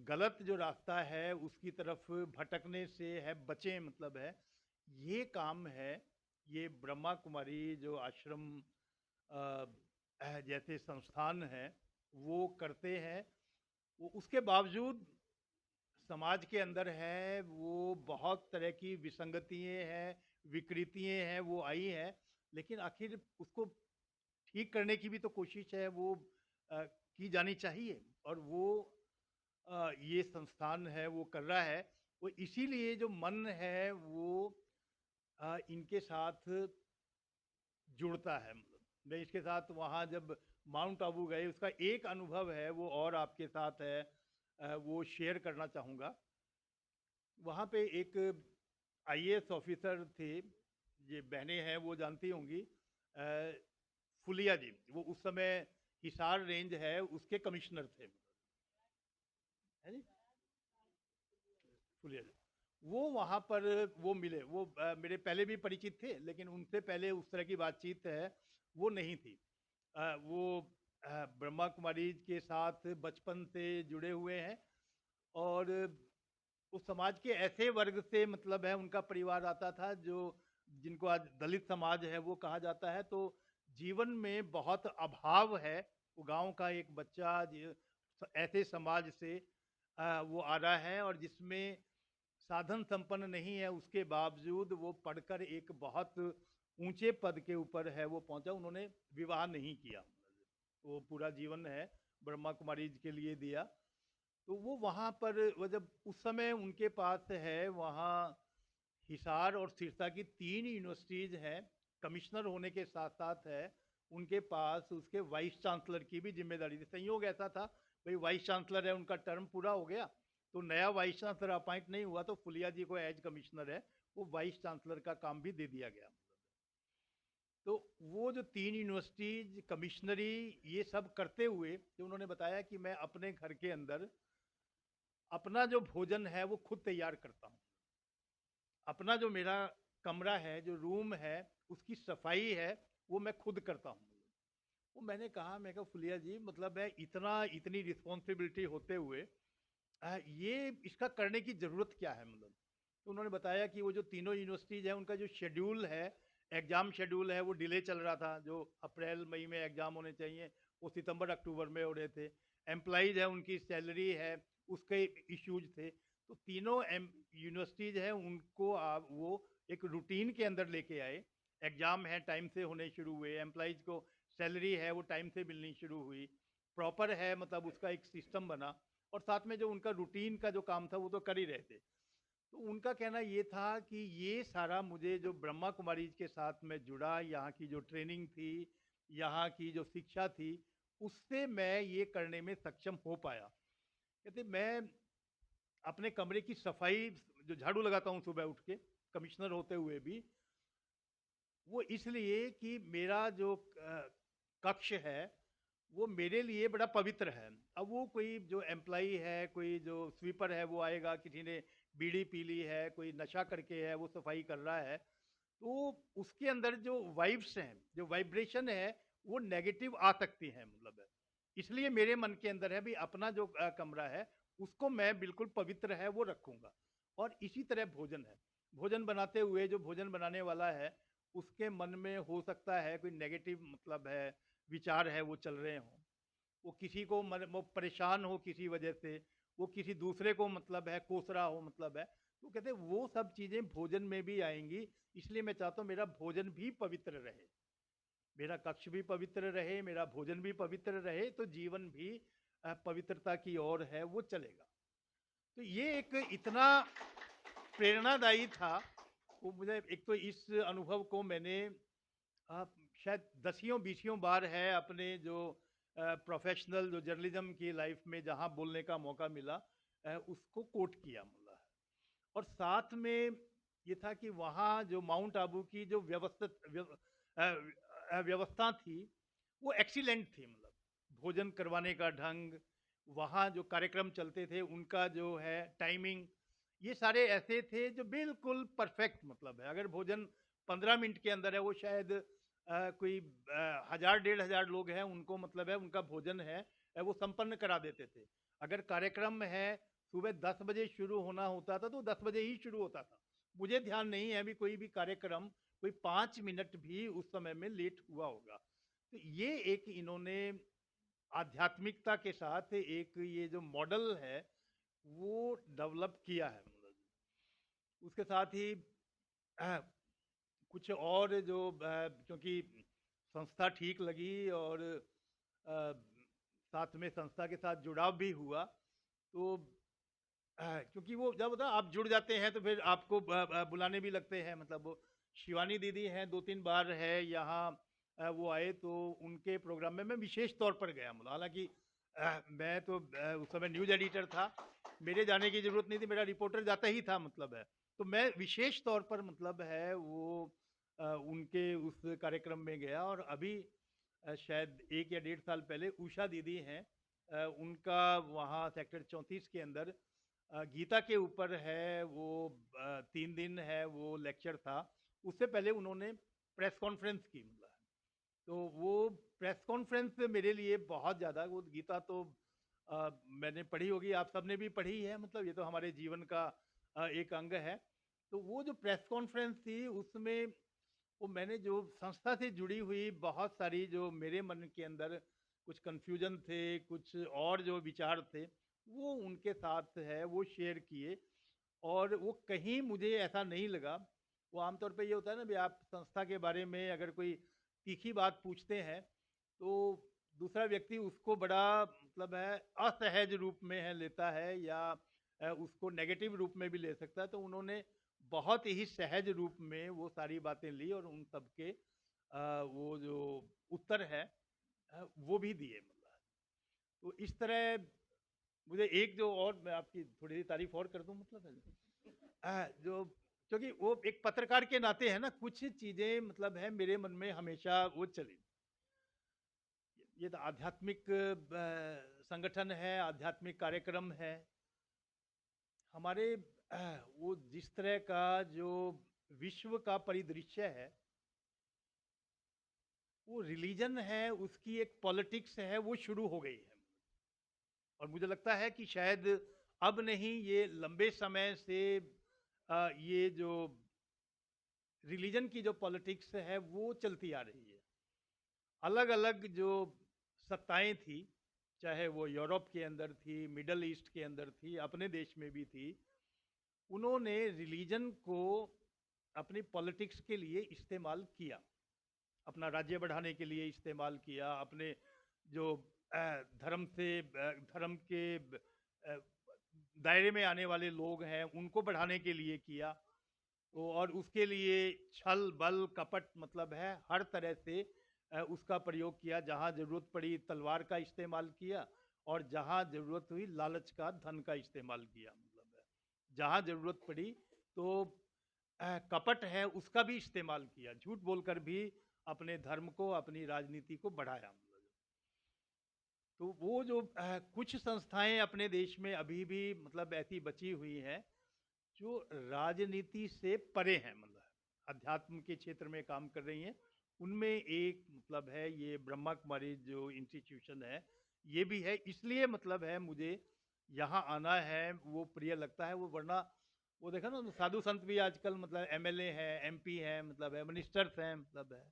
गलत जो रास्ता है उसकी तरफ भटकने से है बचें, मतलब है ये काम है। ये ब्रह्मा कुमारी जो आश्रम जैसे संस्थान है वो करते हैं। वो उसके बावजूद समाज के अंदर है वो बहुत तरह की विसंगतियाँ हैं, विकृतियाँ हैं, वो आई हैं। लेकिन आखिर उसको ठीक करने की भी तो कोशिश है, वो की जानी चाहिए। और वो ये संस्थान है वो कर रहा है। वो इसीलिए जो मन है वो इनके साथ जुड़ता है। मतलब मैं इसके साथ वहाँ जब माउंट आबू गए, उसका एक अनुभव है वो और आपके साथ है, वो शेयर करना चाहूँगा। वहाँ पे एक आईएएस ऑफिसर थे, ये बहनें हैं वो जानती होंगी, फुलिया जी। वो उस समय हिसार रेंज है उसके कमिश्नर थे, है जी, फुलिया जी। वो वहाँ पर वो मिले। वो मेरे पहले भी परिचित थे, लेकिन उनसे पहले उस तरह की बातचीत है वो नहीं थी। वो ब्रह्मा कुमारी के साथ बचपन से जुड़े हुए हैं और उस समाज के ऐसे वर्ग से, मतलब है उनका परिवार आता था जो जिनको आज दलित समाज है वो कहा जाता है। तो जीवन में बहुत अभाव है। वो गांव का एक बच्चा ऐसे समाज से वो आ रहा है और जिसमें साधन संपन्न नहीं है, उसके बावजूद वो पढ़कर एक बहुत ऊंचे पद के ऊपर है वो पहुंचा। उन्होंने विवाह नहीं किया, वो पूरा जीवन है ब्रह्मा कुमारी के लिए दिया। तो वो वहाँ पर वो जब उस समय उनके पास है वहाँ हिसार और सिरसा की 3 यूनिवर्सिटीज़ हैं। कमिश्नर होने के साथ साथ है उनके पास उसके वाइस चांसलर की भी जिम्मेदारी थी। संयोग ऐसा था भाई वाइस चांसलर है, उनका टर्म पूरा हो गया तो नया वाइस चांसलर अपॉइंट नहीं हुआ, तो फुलिया जी को एज कमिश्नर है वो वाइस चांसलर का काम भी दे दिया गया। तो वो जो 3 यूनिवर्सिटीज कमिश्नरी ये सब करते हुए, जो उन्होंने बताया कि मैं अपने घर के अंदर अपना जो भोजन है वो खुद तैयार करता हूँ। अपना जो मेरा कमरा है, जो रूम है, उसकी सफाई है वो मैं खुद करता हूँ। वो मैंने कहा फुलिया जी, मतलब है इतनी रिस्पॉन्सिबिलिटी होते हुए ये इसका करने की ज़रूरत क्या है? मतलब तो उन्होंने बताया कि वो जो तीनों यूनिवर्सिटीज़ हैं उनका जो शेड्यूल है, एग्ज़ाम शेड्यूल है, वो डिले चल रहा था। जो अप्रैल मई में एग्ज़ाम होने चाहिए वो सितंबर अक्टूबर में हो रहे थे। एम्प्लॉइज़ है उनकी सैलरी है उसके इश्यूज थे। तो तीनों यूनिवर्सिटीज़ हैं उनको आप वो एक रूटीन के अंदर लेके आए। एग्ज़ाम है टाइम से होने शुरू हुए, एम्प्लॉइज़ को सैलरी है वो टाइम से मिलनी शुरू हुई, प्रॉपर है, मतलब उसका एक सिस्टम बना। और साथ में जो उनका रूटीन का जो काम था वो तो कर ही रहे थे। तो उनका कहना ये था कि ये सारा मुझे जो ब्रह्मा कुमारी के साथ में जुड़ा, यहाँ की जो ट्रेनिंग थी, यहाँ की जो शिक्षा थी, उससे मैं ये करने में सक्षम हो पाया। कहते मैं अपने कमरे की सफाई जो झाड़ू लगाता हूँ सुबह उठ के, कमिश्नर होते हुए भी, वो इसलिए कि मेरा जो कक्ष है वो मेरे लिए बड़ा पवित्र है। अब वो कोई जो एम्प्लॉई है, कोई जो स्वीपर है वो आएगा, किसी ने बीड़ी पी ली है, कोई नशा करके है वो सफाई कर रहा है, तो उसके अंदर जो वाइब्स हैं, जो वाइब्रेशन है वो नेगेटिव आ सकती हैं, मतलब है। इसलिए मेरे मन के अंदर है भी अपना जो कमरा है उसको मैं बिल्कुल पवित्र है वो रखूँगा। और इसी तरह भोजन है, भोजन बनाते हुए जो भोजन बनाने वाला है उसके मन में हो सकता है कोई नेगेटिव, मतलब है विचार है वो चल रहे हों, वो किसी को वो परेशान हो किसी वजह से, वो किसी दूसरे को मतलब है कोस रहा हो, मतलब है। तो कहते हैं वो सब चीज़ें भोजन में भी आएंगी। इसलिए मैं चाहता हूँ मेरा भोजन भी पवित्र रहे, मेरा कक्ष भी पवित्र रहे, मेरा भोजन भी पवित्र रहे, तो जीवन भी पवित्रता की ओर है वो चलेगा। तो ये एक इतना प्रेरणादायी था। वो मुझे एक तो इस अनुभव को मैंने शायद दसियों बीसियों बार है अपने जो प्रोफेशनल जो जर्नलिज्म की लाइफ में जहाँ बोलने का मौका मिला उसको कोट किया मतलब। और साथ में ये था कि वहाँ जो माउंट आबू की जो व्यवस्था थी वो एक्सीलेंट थी। मतलब भोजन करवाने का ढंग, वहाँ जो कार्यक्रम चलते थे उनका जो है टाइमिंग, ये सारे ऐसे थे जो बिल्कुल परफेक्ट मतलब है। अगर भोजन 15 मिनट के अंदर है, वो शायद कोई 1000-1500 लोग हैं उनको मतलब है उनका भोजन है वो संपन्न करा देते थे। अगर कार्यक्रम है सुबह 10 बजे शुरू होना होता था तो 10 बजे ही शुरू होता था। मुझे ध्यान नहीं है अभी कोई भी कार्यक्रम कोई 5 मिनट भी उस समय में लेट हुआ होगा। तो ये एक इन्होंने आध्यात्मिकता के साथ एक ये जो मॉडल है वो डेवलप किया है। मतलब उसके साथ ही कुछ और जो क्योंकि संस्था ठीक लगी और साथ में संस्था के साथ जुड़ाव भी हुआ, तो क्योंकि वो जब होता है आप जुड़ जाते हैं तो फिर आपको बुलाने भी लगते हैं। मतलब वो शिवानी दीदी हैं 2-3 बार है यहाँ वो आए तो उनके प्रोग्राम में मैं विशेष तौर पर गया। मतलब हालांकि मैं तो उस समय न्यूज़ एडिटर था, मेरे जाने की ज़रूरत नहीं थी, मेरा रिपोर्टर जाता ही था मतलब है। तो मैं विशेष तौर पर मतलब है वो उनके उस कार्यक्रम में गया। और अभी शायद 1 या 1.5 साल पहले उषा दीदी हैं, उनका वहाँ सेक्टर 34 के अंदर गीता के ऊपर है वो 3 दिन है वो लेक्चर था। उससे पहले उन्होंने प्रेस कॉन्फ्रेंस की। मतलब तो वो प्रेस कॉन्फ्रेंस मेरे लिए बहुत ज़्यादा, वो गीता तो मैंने पढ़ी होगी, आप सबने भी पढ़ी है, मतलब ये तो हमारे जीवन का एक अंग है। तो वो जो प्रेस कॉन्फ्रेंस थी उसमें वो मैंने जो संस्था से जुड़ी हुई बहुत सारी जो मेरे मन के अंदर कुछ कन्फ्यूजन थे, कुछ और जो विचार थे वो उनके साथ है वो शेयर किए। और वो कहीं मुझे ऐसा नहीं लगा, वो आमतौर पे ये होता है ना भी आप संस्था के बारे में अगर कोई तीखी बात पूछते हैं तो दूसरा व्यक्ति उसको बड़ा मतलब है असहज रूप में है लेता है या उसको नेगेटिव रूप में भी ले सकता है। तो उन्होंने बहुत ही सहज रूप में वो सारी बातें ली और उन सब के वो जो उत्तर है वो भी दिए। मतलब तो इस तरह मुझे एक जो और मैं आपकी थोड़ी सी तारीफ और कर दूं मतलब है जो क्योंकि वो एक पत्रकार के नाते है ना, कुछ चीजें मतलब है मेरे मन में हमेशा वो चली। ये तो आध्यात्मिक संगठन है, आध्यात्मिक कार्यक्रम है हमारे। वो जिस तरह का जो विश्व का परिदृश्य है, वो रिलीजन है, उसकी एक पॉलिटिक्स है वो शुरू हो गई है। और मुझे लगता है कि शायद अब नहीं, ये लंबे समय से ये जो रिलीजन की जो पॉलिटिक्स है वो चलती आ रही है। अलग अलग जो सत्ताएं थी, चाहे वो यूरोप के अंदर थी, मिडल ईस्ट के अंदर थी, अपने देश में भी थी, उन्होंने रिलीजन को अपनी पॉलिटिक्स के लिए इस्तेमाल किया, अपना राज्य बढ़ाने के लिए इस्तेमाल किया, अपने जो धर्म के दायरे में आने वाले लोग हैं उनको बढ़ाने के लिए किया। और उसके लिए छल बल कपट मतलब है हर तरह से उसका प्रयोग किया। जहाँ ज़रूरत पड़ी तलवार का इस्तेमाल किया और जहाँ ज़रूरत हुई लालच का, धन का इस्तेमाल किया। मतलब है जहाँ ज़रूरत पड़ी तो कपट है उसका भी इस्तेमाल किया, झूठ बोलकर भी अपने धर्म को, अपनी राजनीति को बढ़ाया। तो वो जो कुछ संस्थाएं अपने देश में अभी भी मतलब ऐसी बची हुई हैं जो राजनीति से परे हैं, मतलब अध्यात्म के क्षेत्र में काम कर रही हैं। उनमें एक मतलब है ये ब्रह्मा कुमारी जो इंस्टीट्यूशन है ये भी है। इसलिए मतलब है मुझे यहाँ आना है वो प्रिय लगता है। वो वरना वो देखा ना साधु संत भी आजकल मतलब एमएलए हैं, एमपी हैं, मतलब है मिनिस्टर्स हैं, मतलब है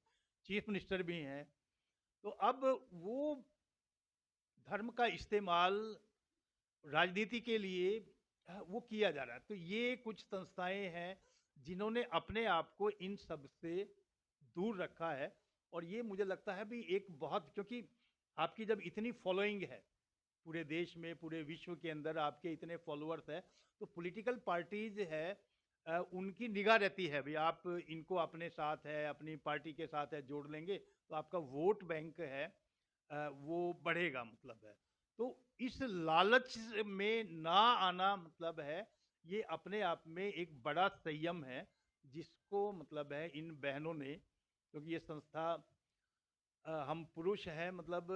चीफ मिनिस्टर भी हैं। तो अब वो धर्म का इस्तेमाल राजनीति के लिए वो किया जा रहा है। तो ये कुछ संस्थाएं हैं जिन्होंने अपने आप को इन सब से दूर रखा है। और ये मुझे लगता है भी एक बहुत, क्योंकि आपकी जब इतनी फॉलोइंग है पूरे देश में, पूरे विश्व के अंदर आपके इतने फॉलोअर्स है, तो पॉलिटिकल पार्टीज है उनकी निगाह रहती है भाई आप इनको अपने साथ है, अपनी पार्टी के साथ है जोड़ लेंगे तो आपका वोट बैंक है वो बढ़ेगा मतलब है। तो इस लालच में ना आना मतलब है ये अपने आप में एक बड़ा संयम है, जिसको मतलब है इन बहनों ने, क्योंकि ये संस्था हम पुरुष हैं मतलब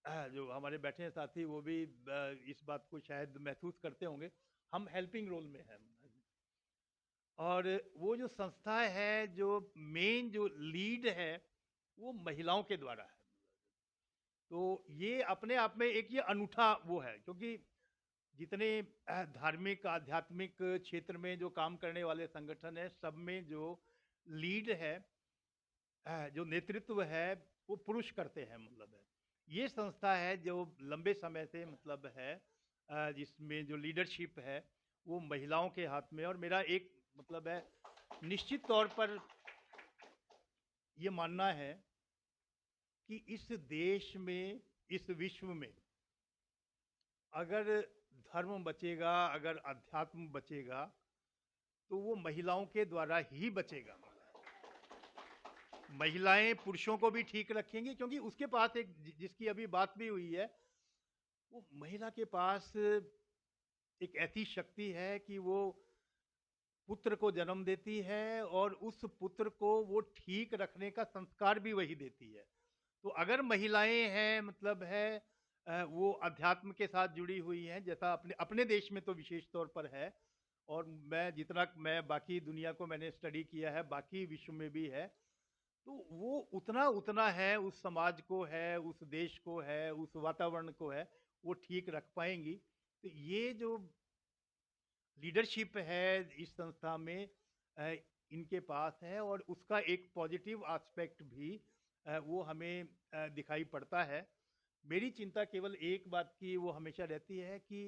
जो हमारे बैठे हैं साथी वो भी इस बात को शायद महसूस करते होंगे, हम हेल्पिंग रोल में हैं। और वो जो संस्था है, जो मेन जो लीड है वो महिलाओं के द्वारा है। तो ये अपने आप में एक ये अनूठा वो है, क्योंकि जितने धार्मिक आध्यात्मिक क्षेत्र में जो काम करने वाले संगठन है, सब में जो लीड है, जो नेतृत्व है वो पुरुष करते हैं मतलब है। ये संस्था है जो लंबे समय से मतलब है जिसमें जो लीडरशिप है वो महिलाओं के हाथ में। और मेरा एक मतलब है निश्चित तौर पर ये मानना है कि इस देश में, इस विश्व में अगर धर्म बचेगा, अगर अध्यात्म बचेगा, तो वो महिलाओं के द्वारा ही बचेगा। महिलाएं पुरुषों को भी ठीक रखेंगी, क्योंकि उसके पास एक जिसकी अभी बात भी हुई है, वो महिला के पास एक ऐसी शक्ति है कि वो पुत्र को जन्म देती है और उस पुत्र को वो ठीक रखने का संस्कार भी वही देती है। तो अगर महिलाएं हैं मतलब है वो अध्यात्म के साथ जुड़ी हुई हैं, जैसा अपने अपने देश में तो विशेष तौर पर है, और मैं बाकी दुनिया को मैंने स्टडी किया है, बाकी विश्व में भी है, तो वो उतना उतना है, उस समाज को है, उस देश को है, उस वातावरण को है, वो ठीक रख पाएंगी। तो ये जो लीडरशिप है इस संस्था में इनके पास है, और उसका एक पॉजिटिव एस्पेक्ट भी वो हमें दिखाई पड़ता है। मेरी चिंता केवल एक बात की वो हमेशा रहती है कि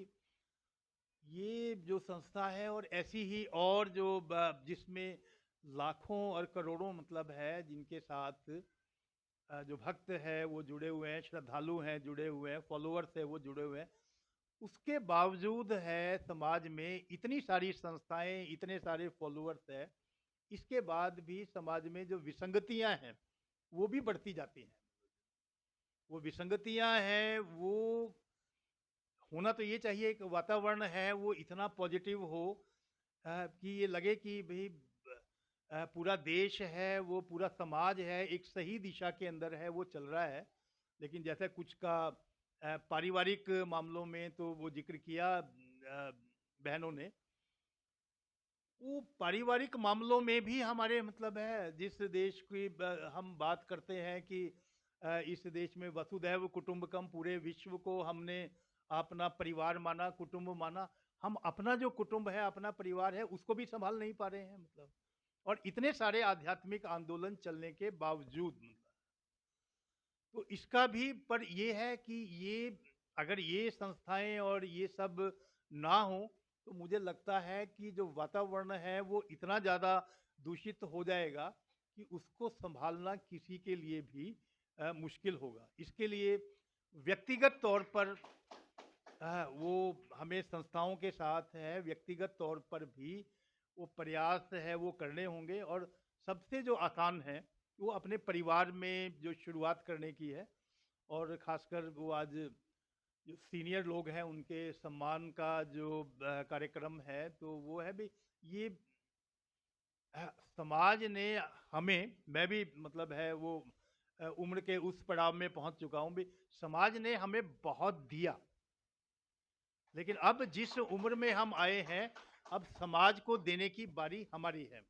ये जो संस्था है और ऐसी ही और जो जिसमें लाखों और करोड़ों मतलब है जिनके साथ जो भक्त है वो जुड़े हुए हैं, श्रद्धालु हैं जुड़े हुए हैं, फॉलोअर्स है वो जुड़े हुए हैं, उसके बावजूद है समाज में इतनी सारी संस्थाएं, इतने सारे फॉलोअर्स है, इसके बाद भी समाज में जो विसंगतियां हैं वो भी बढ़ती जाती हैं। वो विसंगतियां हैं, वो होना तो ये चाहिए एक वातावरण है वो इतना पॉजिटिव हो कि ये लगे कि भाई पूरा देश है, वो पूरा समाज है, एक सही दिशा के अंदर है, वो चल रहा है। लेकिन जैसे कुछ का पारिवारिक मामलों में तो वो जिक्र किया बहनों ने, वो पारिवारिक मामलों में भी हमारे मतलब है जिस देश की हम बात करते हैं कि इस देश में वसुधैव कुटुंबकम, पूरे विश्व को हमने अपना परिवार माना, कुटुंब माना, हम अपना जो कुटुंब है, अपना परिवार है, उसको भी संभाल नहीं पा रहे हैं मतलब। और इतने सारे आध्यात्मिक आंदोलन चलने के बावजूद मतलब, तो इसका भी पर ये है कि ये अगर ये संस्थाएं और ये सब ना हो तो मुझे लगता है कि जो वातावरण है वो इतना ज़्यादा दूषित हो जाएगा कि उसको संभालना किसी के लिए भी मुश्किल होगा। इसके लिए व्यक्तिगत तौर पर वो हमें संस्थाओं के साथ है, व्यक्तिगत तौर पर भी वो प्रयास है वो करने होंगे। और सबसे जो आसान है वो अपने परिवार में जो शुरुआत करने की है, और ख़ासकर वो आज जो सीनियर लोग हैं उनके सम्मान का जो कार्यक्रम है, तो वो है भी ये समाज ने हमें, मैं भी मतलब है वो उम्र के उस पड़ाव में पहुंच चुका हूं भी, समाज ने हमें बहुत दिया, लेकिन अब जिस उम्र में हम आए हैं अब समाज को देने की बारी हमारी है।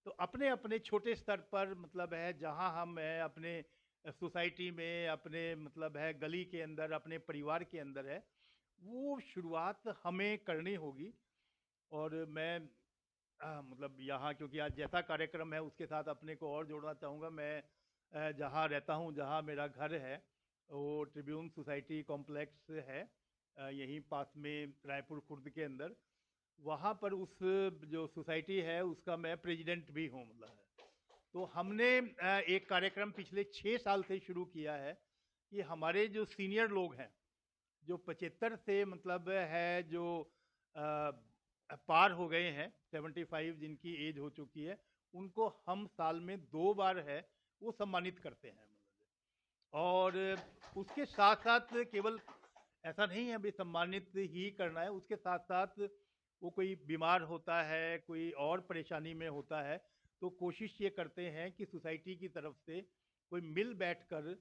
तो अपने अपने छोटे स्तर पर मतलब है जहां हम हैं, अपने सोसाइटी में, अपने मतलब है गली के अंदर, अपने परिवार के अंदर है, वो शुरुआत हमें करनी होगी। और मैं मतलब यहाँ क्योंकि आज जैसा कार्यक्रम है उसके साथ अपने को और जोड़ना चाहूँगा। मैं जहाँ रहता हूँ, जहाँ मेरा घर है, वो ट्रिब्यून सोसाइटी कॉम्प्लेक्स है यहीं पास में रायपुर खुर्द के अंदर। वहाँ पर उस जो सोसाइटी है उसका मैं प्रेसिडेंट भी हूँ मतलब है। तो हमने एक कार्यक्रम पिछले 6 साल से शुरू किया है कि हमारे जो सीनियर लोग हैं जो 75 से मतलब है जो पार हो गए हैं, 75 जिनकी एज हो चुकी है, उनको हम साल में 2 बार है वो सम्मानित करते हैं। और उसके साथ-साथ केवल ऐसा नहीं है अभी सम्मानित ही करना है, उसके साथ-साथ वो कोई बीमार होता है, कोई और परेशानी में होता है, तो कोशिश ये करते हैं कि सोसाइटी की तरफ से कोई मिल बैठकर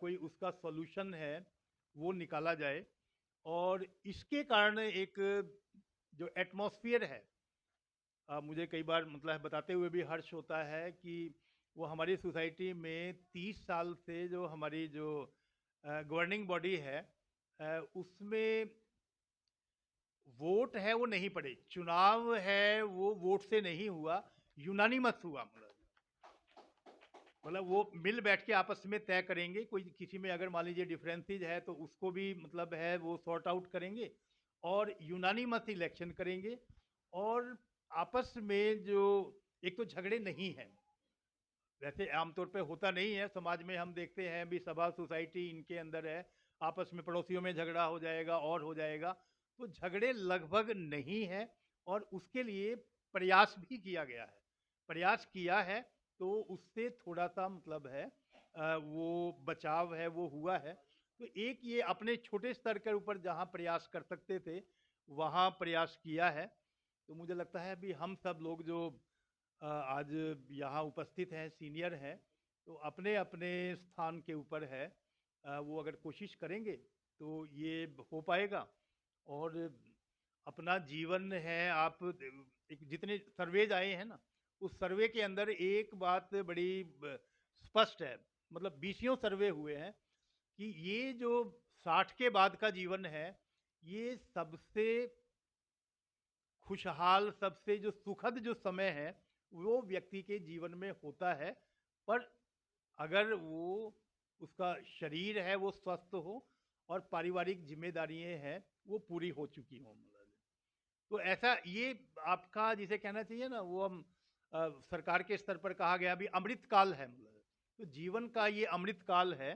कोई उसका सॉल्यूशन है, वो निकाला जाए। और इसके कारण एक जो एटमॉस्फेयर है, मुझे कई बार मतलब बताते हुए भी हर्ष होता है कि वो हमारी सोसाइटी में 30 साल से जो हमारी जो गवर्निंग बॉडी है, उसमें वोट है वो नहीं पड़े, चुनाव है वो वोट से नहीं हुआ, यूनानिमस हुआ। मतलब वो मिल बैठ के आपस में तय करेंगे, कोई किसी में अगर मान लीजिए डिफरेंसेज है तो उसको भी मतलब है वो सॉर्ट आउट करेंगे और यूनानिमस इलेक्शन करेंगे। और आपस में जो एक तो झगड़े नहीं हैं, वैसे आमतौर पे होता नहीं है समाज में, हम देखते हैं भी सभा सोसाइटी इनके अंदर है, आपस में पड़ोसियों में झगड़ा हो जाएगा और हो जाएगा, तो झगड़े लगभग नहीं है। और उसके लिए प्रयास भी किया गया है, प्रयास किया है, तो उससे थोड़ा सा मतलब है वो बचाव है वो हुआ है। तो एक ये अपने छोटे स्तर के ऊपर जहाँ प्रयास कर सकते थे वहाँ प्रयास किया है। तो मुझे लगता है भी हम सब लोग जो आज यहाँ उपस्थित हैं, सीनियर हैं, तो अपने अपने स्थान के ऊपर है, वो अगर कोशिश करेंगे तो ये हो पाएगा। और अपना जीवन है, आप एक जितने सर्वेज आए हैं ना, उस सर्वे के अंदर एक बात बड़ी स्पष्ट है, मतलब 20 सर्वे हुए हैं कि ये जो 60 के बाद का जीवन है, ये सबसे खुशहाल, सबसे जो सुखद जो समय है वो व्यक्ति के जीवन में होता है। पर अगर वो उसका शरीर है वो स्वस्थ हो और पारिवारिक जिम्मेदारियां हैं वो पूरी हो चुकी हों। तो ऐसा ये आपका जिसे कहना चाहिए ना, वो हम सरकार के स्तर पर कहा गया भी अमृत काल है, तो जीवन का ये अमृत काल है।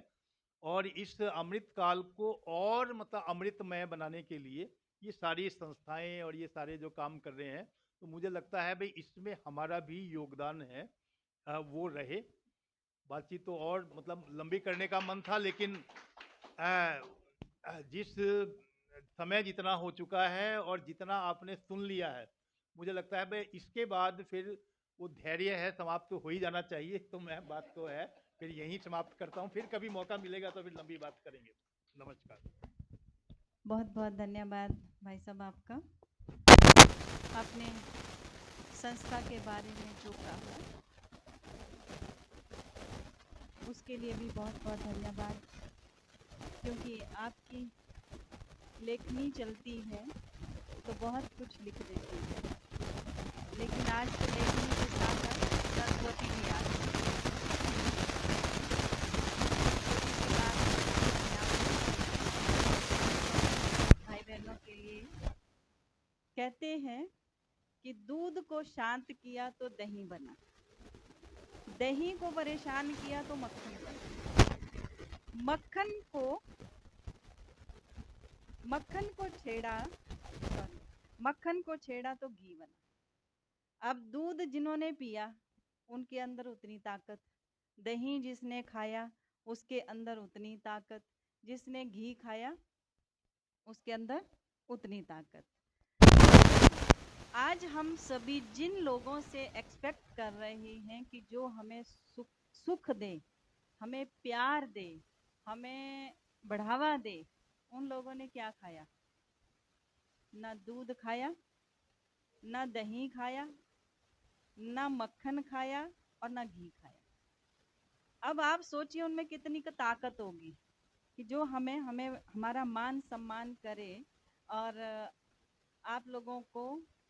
और इस अमृत काल को और मतलब अमृतमय बनाने के लिए ये सारी संस्थाएं और ये सारे जो काम कर रहे हैं, तो मुझे लगता है भाई इसमें हमारा भी योगदान है, वो रहे। बातचीत तो और मतलब लंबी करने का मन था, लेकिन जिस समय जितना हो चुका है और जितना आपने सुन लिया है, मुझे लगता है भाई इसके बाद फिर वो धैर्य है समाप्त तो हो ही जाना चाहिए। तो मैं बात तो है फिर यहीं समाप्त करता हूँ, फिर कभी मौका मिलेगा तो फिर लंबी बात करेंगे। नमस्कार। बहुत बहुत धन्यवाद भाई साहब आपका, आपने संस्था के बारे में जो कहा उसके लिए भी बहुत बहुत धन्यवाद, क्योंकि आपकी लेखनी चलती है तो बहुत कुछ लिख देती है, लेकिन आज तो लेखनी के साथ साथ सरस्वती भी आ गई। भाई बहनों के लिए कहते हैं कि दूध को शांत किया तो दही बना, दही को परेशान किया तो मक्खन बना, मक्खन को छेड़ा तो घी बना। अब दूध जिन्होंने पिया उनके अंदर उतनी ताकत, दही जिसने खाया उसके अंदर उतनी ताकत, जिसने घी खाया उसके अंदर उतनी ताकत। आज हम सभी जिन लोगों से एक्सपेक्ट कर रहे हैं कि जो हमें सुख दे, हमें प्यार दे, हमें बढ़ावा दे, उन लोगों ने क्या खाया? ना दूध खाया, ना दही खाया, ना मक्खन खाया और ना घी खाया। अब आप सोचिए उनमें कितनी ताकत होगी कि जो हमें हमारा मान सम्मान करे और आप लोगों को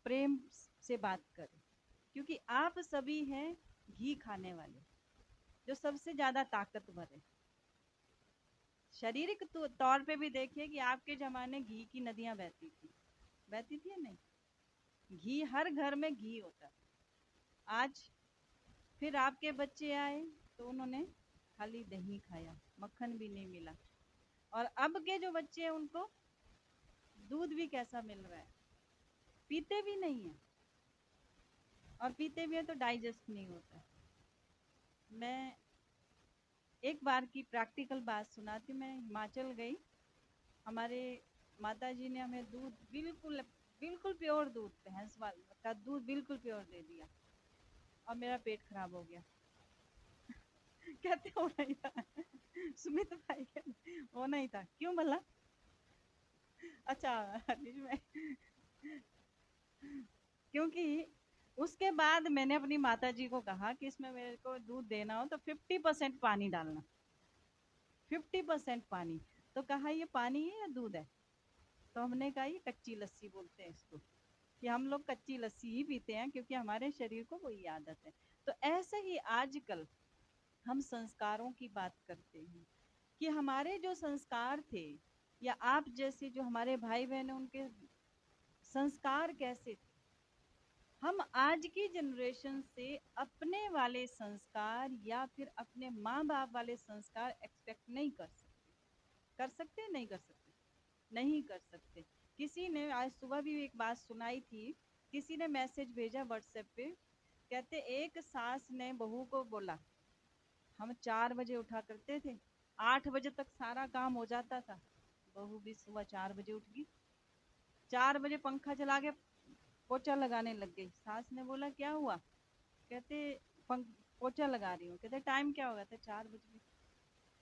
प्रेम से बात करे, क्योंकि आप सभी हैं घी खाने वाले, जो सबसे ज़्यादा ताकतवर है। शारीरिक तौर पे भी देखिए कि आपके ज़माने घी की नदियाँ बहती थी या नहीं? घी हर घर में घी होता है। आज फिर आपके बच्चे आए तो उन्होंने खाली दही खाया, मक्खन भी नहीं मिला। और अब के जो बच्चे हैं उनको दूध भी कैसा मिल रहा है, पीते भी नहीं है, और पीते भी है तो डाइजेस्ट नहीं होता है। मैं एक बार की प्रैक्टिकल बात सुनाती। मैं हिमाचल गई, हमारे माताजी ने हमें दूध बिल्कुल बिल्कुल प्योर दूध, भैंस वाला का दूध बिल्कुल प्योर दे दिया, और मेरा पेट खराब हो गया। कहते हो नहीं था सुमित भाई कहते वो नहीं था, क्यों भला? अच्छा हरीश में क्योंकि उसके बाद मैंने अपनी माताजी को कहा कि इसमें मेरे को दूध देना हो तो 50% पानी डालना, 50% पानी। तो कहा ये पानी है या दूध है? तो हमने कहा ये कच्ची लस्सी बोलते हैं इसको, कि हम लोग कच्ची लस्सी ही पीते हैं क्योंकि हमारे शरीर को वही आदत है। तो ऐसे ही आजकल हम संस्कारों की बात करते हैं कि हमारे जो संस्कार थे, या आप जैसे जो हमारे भाई बहन हैं उनके संस्कार कैसे थे। हम आज की जनरेशन से अपने वाले संस्कार या फिर अपने माँ बाप वाले संस्कार एक्सपेक्ट नहीं कर सकते। कर सकते नहीं कर सकते? नहीं कर सकते। किसी ने आज सुबह भी एक बात सुनाई थी, किसी ने मैसेज भेजा व्हाट्सएप पे, कहते एक सास ने बहू को बोला, हम 4 बजे उठा करते थे, 8 बजे तक सारा काम हो जाता था। बहू भी सुबह 4 बजे उठ गई, 4 बजे पंखा चला के पोछा लगाने लग गई। सास ने बोला क्या हुआ? कहते पोछा लगा रही हूँ। कहते टाइम क्या होगा? कहते 4 बज गए।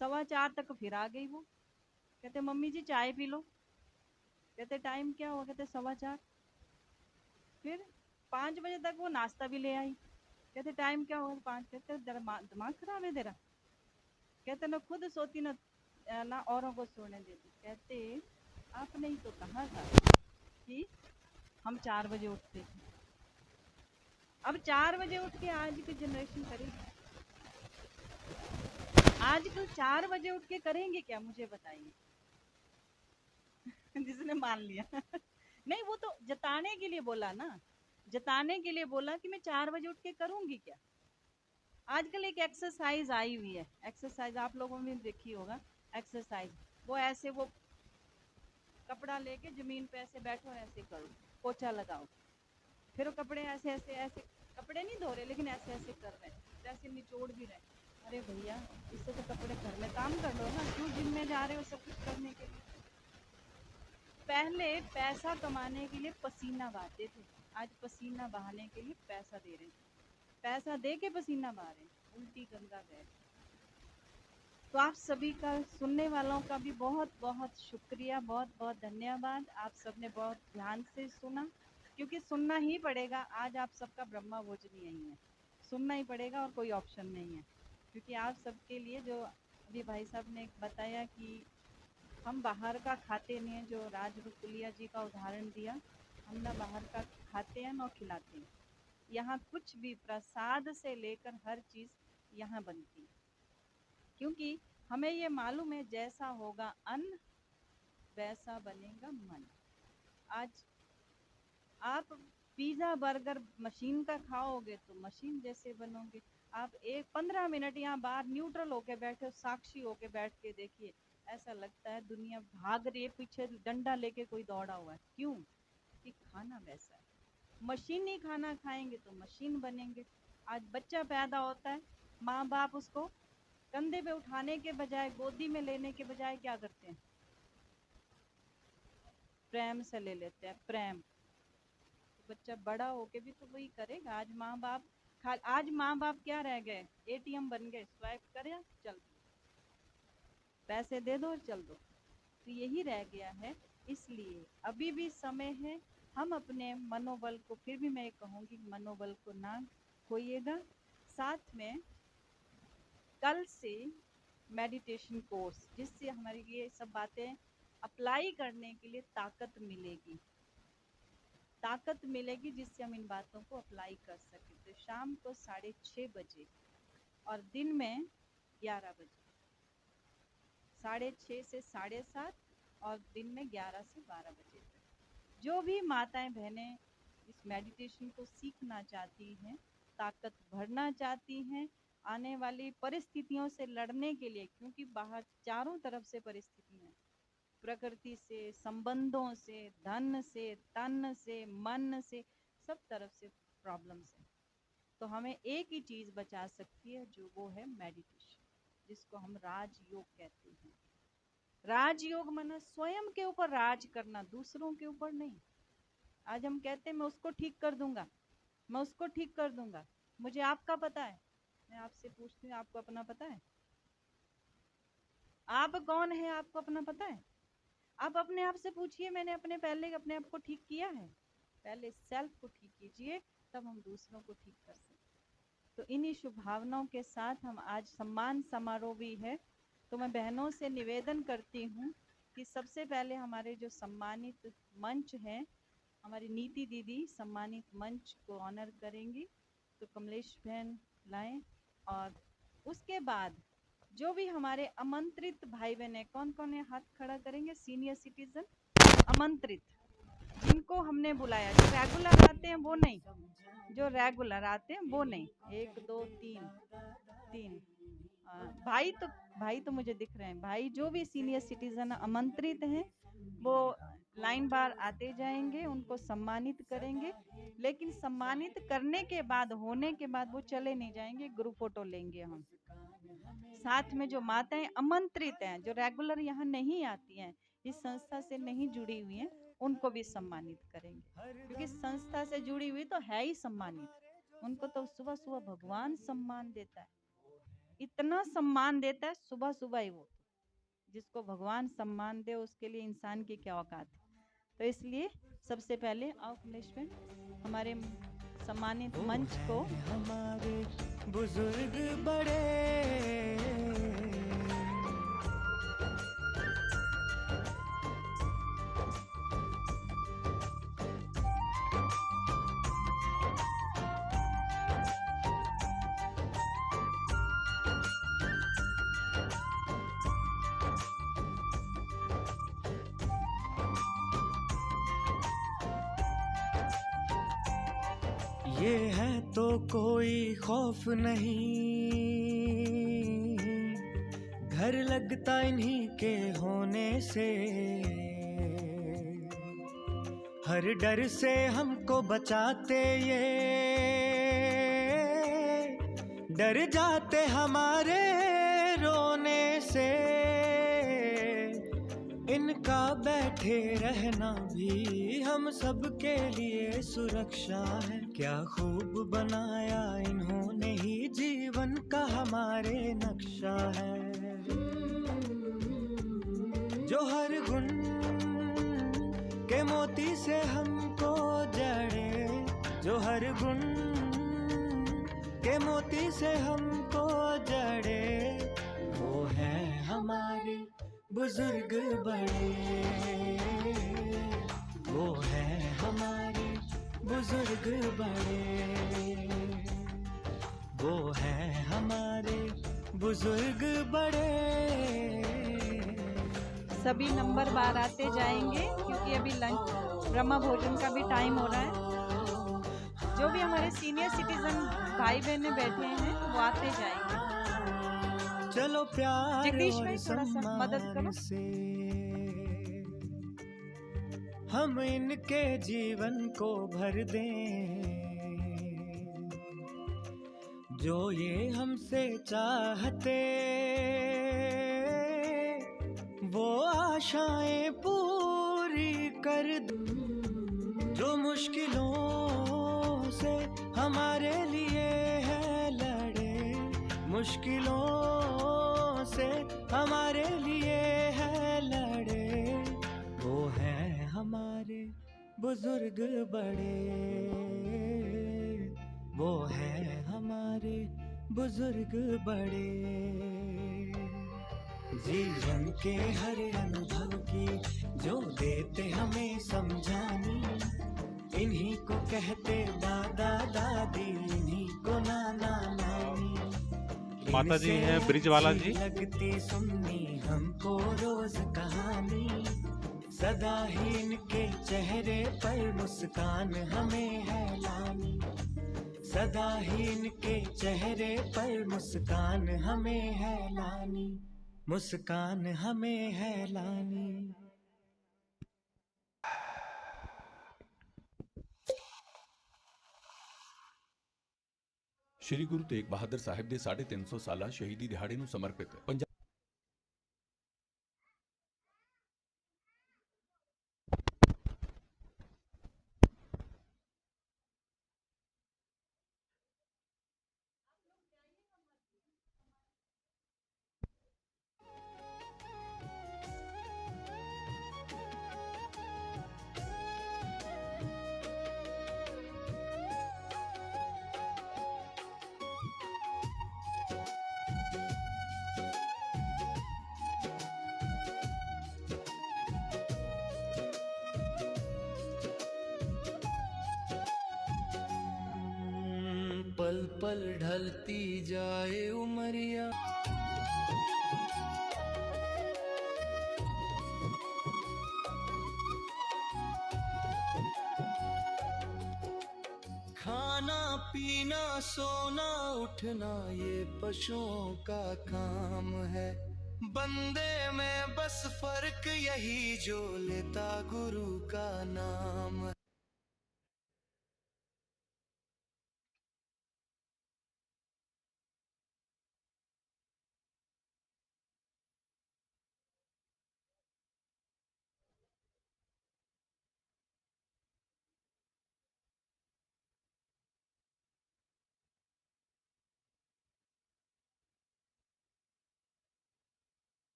4:15 तक फिर आ गई वो। कहते मम्मी जी चाय पी लो। कहते टाइम क्या हुआ? कहते 4:15। फिर 5 बजे तक वो नाश्ता भी ले आई। कहते टाइम क्या हुआ? 5। कहते दिमाग खराब है तेरा? कहते मैं खुद सोती ना औरों को सोने देती। कहते आपने ही तो कहा था कि हम 4 बजे उठते थे। अब 4 बजे उठ के आज की जनरेशन करेगी? आजकल 4 बजे उठ के करेंगे क्या, मुझे बताइए? जिसने मान लिया नहीं, वो तो जताने के लिए बोला ना, जताने के लिए बोला कि मैं 4 बजे उठ के करूंगी क्या। आजकल एक एक्सरसाइज आई हुई है, एक्सरसाइज आप लोगों ने देखी होगा। एक्सरसाइज वो ऐसे, वो कपड़ा लेके जमीन पे ऐसे बैठो, ऐसे करो, पोछा लगाओ, फिर वो कपड़े ऐसे ऐसे ऐसे, कपड़े नहीं धो रहे लेकिन ऐसे ऐसे कर रहे हैं, जैसे निचोड़ भी रहे। अरे भैया इससे तो कपड़े घर में काम कर लो ना, क्यों जिम में जा रहे हो सब कुछ करने के लिए? पहले पैसा कमाने के लिए पसीना बहाते थे, आज पसीना बहाने के लिए पैसा दे रहे हैं, पैसा दे के पसीना बहा रहे हैं, उल्टी गंगा बह। तो आप सभी का, सुनने वालों का भी बहुत बहुत शुक्रिया, बहुत बहुत धन्यवाद। आप सबने बहुत ध्यान से सुना, क्योंकि सुनना ही पड़ेगा। आज आप सबका ब्रह्मा भोजन यही है, सुनना ही पड़ेगा और कोई ऑप्शन नहीं है। क्योंकि आप सबके लिए जो अभी भाई साहब ने बताया कि हम बाहर का खाते नहीं हैं, जो राज रुकुलिया जी का उदाहरण दिया, हम ना बाहर का खाते हैं ना खिलाते हैं। यहाँ कुछ भी प्रसाद से लेकर हर चीज़ यहाँ बनती है, क्योंकि हमें ये मालूम है जैसा होगा अन्न वैसा बनेगा मन। आज आप पिज़्ज़ा बर्गर मशीन का खाओगे तो मशीन जैसे बनोगे। आप एक 15 मिनट यहाँ बाहर न्यूट्रल होके बैठे, साक्षी होके बैठ के देखिए, ऐसा लगता है दुनिया भाग रही है, पीछे डंडा लेके कोई दौड़ा हुआ है। क्यों? कि खाना वैसा है। मशीनी खाना खाएंगे तो मशीन बनेंगे। आज बच्चा पैदा होता है, माँ बाप उसको कंधे पे उठाने के बजाय, गोदी में लेने के बजाय क्या करते हैं? प्रेम से ले लेते हैं, प्रेम। तो बच्चा बड़ा होके भी तो वही करेगा। आज माँ बाप क्या रह गए? एटीएम बन गए, स्वाइप करे चल दो, पैसे दे दो और चल दो। तो यही रह गया है। इसलिए अभी भी समय है, हम अपने मनोबल को, फिर भी मैं कहूँगी मनोबल को ना खोइएगा। साथ में कल से मेडिटेशन कोर्स, जिससे हमारी ये सब बातें अप्लाई करने के लिए ताकत मिलेगी, ताकत मिलेगी, जिससे हम इन बातों को अप्लाई कर सकें। तो शाम को 6:30 बजे और दिन में 11 बजे, 6:30 से 7:30 और दिन में 11 से 12 बजे तक। जो भी माताएं बहनें इस मेडिटेशन को सीखना चाहती हैं, ताकत भरना चाहती हैं, आने वाली परिस्थितियों से लड़ने के लिए, क्योंकि बाहर चारों तरफ से परिस्थितियां, प्रकृति से, संबंधों से, धन से, तन से, मन से, सब तरफ से प्रॉब्लम्स है। तो हमें एक ही चीज बचा सकती है, जो वो है मेडिटेशन, जिसको हम राजयोग कहते हैं। राजयोग माना स्वयं के ऊपर राज करना, दूसरों के ऊपर नहीं। आज हम कहते हैं मैं उसको ठीक कर दूंगा, मैं उसको ठीक कर दूंगा। मुझे आपका पता है, मैं आपसे पूछती हूँ, आपको अपना पता है? आप कौन है, आपको अपना पता है? आप अपने आप से पूछिए, मैंने पहले अपने आप को ठीक किया है? पहले सेल्फ को ठीक कीजिए, तब हम दूसरों को ठीक कर सकते। तो इन्हीं शुभ भावनाओं के साथ हम आज सम्मान समारोह भी है, तो मैं बहनों से निवेदन करती हूँ कि सबसे पहले हमारे जो सम्मानित मंच हैं, हमारी नीति दीदी सम्मानित मंच को ऑनर करेंगी, तो कमलेश बहन लाएं। और उसके बाद जो भी हमारे आमंत्रित भाई बहन है, कौन कौन है, हाथ खड़ा करेंगे। सीनियर सिटीजन आमंत्रित, जिनको हमने बुलाया, जो रेगुलर आते हैं वो नहीं, जो रेगुलर आते हैं वो नहीं। 1 2 3 भाई तो मुझे दिख रहे हैं। भाई जो भी सीनियर सिटीजन आमंत्रित हैं वो लाइन बार आते जाएंगे, उनको सम्मानित करेंगे। लेकिन सम्मानित करने के बाद, होने के बाद वो चले नहीं जाएंगे, ग्रुप फोटो लेंगे हम। साथ में जो माताएं आमंत्रित हैं, जो रेगुलर यहाँ नहीं आती हैं, इस संस्था से नहीं जुड़ी हुई हैं, उनको भी सम्मानित करेंगे, क्योंकि संस्था से जुड़ी हुई तो है ही सम्मानित। उनको तो सुबह सुबह भगवान सम्मान देता है, इतना सम्मान देता है सुबह सुबह ही। वो जिसको भगवान सम्मान दे, उसके लिए इंसान की क्या औकात है। तो इसलिए सबसे पहले आओ कमलेश्वर, हमारे सम्मानित मंच को। हमारे बुजुर्ग बड़े, ये है तो कोई खौफ नहीं, घर लगता इन्हीं के होने से। हर डर से हमको बचाते ये, डर जाते हमारे रोने से। इनका बैठे रहना भी हम सबके लिए सुरक्षा है। क्या खूब बनाया इन्होंने ही जीवन का हमारे नक्शा है। जो हर गुण के मोती से हमको जड़े, जो हर गुण के मोती से हमको जड़े, वो है हमारे बुजुर्ग बड़े, वो है हमारे बुजुर्ग बड़े, वो है हमारे बुजुर्ग बड़े। सभी नंबर बार आते जाएंगे, क्योंकि अभी लंच ब्रह्म भोजन का भी टाइम हो रहा है। जो भी हमारे सीनियर सिटीजन भाई बहने बैठे हैं वो आते जाएंगे। चलो प्यार जगदीश और भाई थोड़ा सा मदद करो। से हम इनके जीवन को भर दें, जो ये हमसे चाहते वो आशाएं पूरी कर दूं। जो मुश्किलों से हमारे लिए है लड़े, मुश्किलों से हमारे लिए है लड़े, वो है हमारे बुजुर्ग बड़े, वो है हमारे बुजुर्ग बड़े। जीवन के हर अनुभव की जो देते हमें समझानी, इन्हीं को कहते दादा दादी, इन्हीं को नाना नानी। माता जी हैं ब्रिजवाला जी। लगती सुननी हमको रोज कहानी, सदा ही इनके चेहरे पर मुस्कान हमें है लानी, सदा ही इनके चेहरे पर मुस्कान हमें है लानी, मुस्कान हमें है लानी। ਸ਼੍ਰੀ ਗੁਰੂ ਤੇਗ ਬਹਾਦਰ ਸਾਹਿਬ ਦੇ 350 ਸਾਲਾ ਸ਼ਹੀਦੀ ਦਿਹਾੜੇ ਨੂੰ ਸਮਰਪਿਤ ਪੰਜਾਬ पल पल ढलती जाए उमरिया, खाना पीना सोना उठना ये पशुओं का काम है। बंदे में बस फर्क यही जो लेता गुरु का नाम है।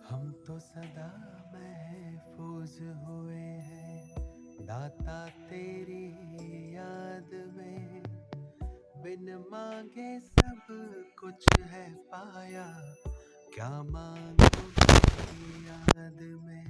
हम तो सदा महफूज हुए हैं दाता तेरी याद में, बिन मांगे सब कुछ है पाया, क्या मांगो तेरी याद में।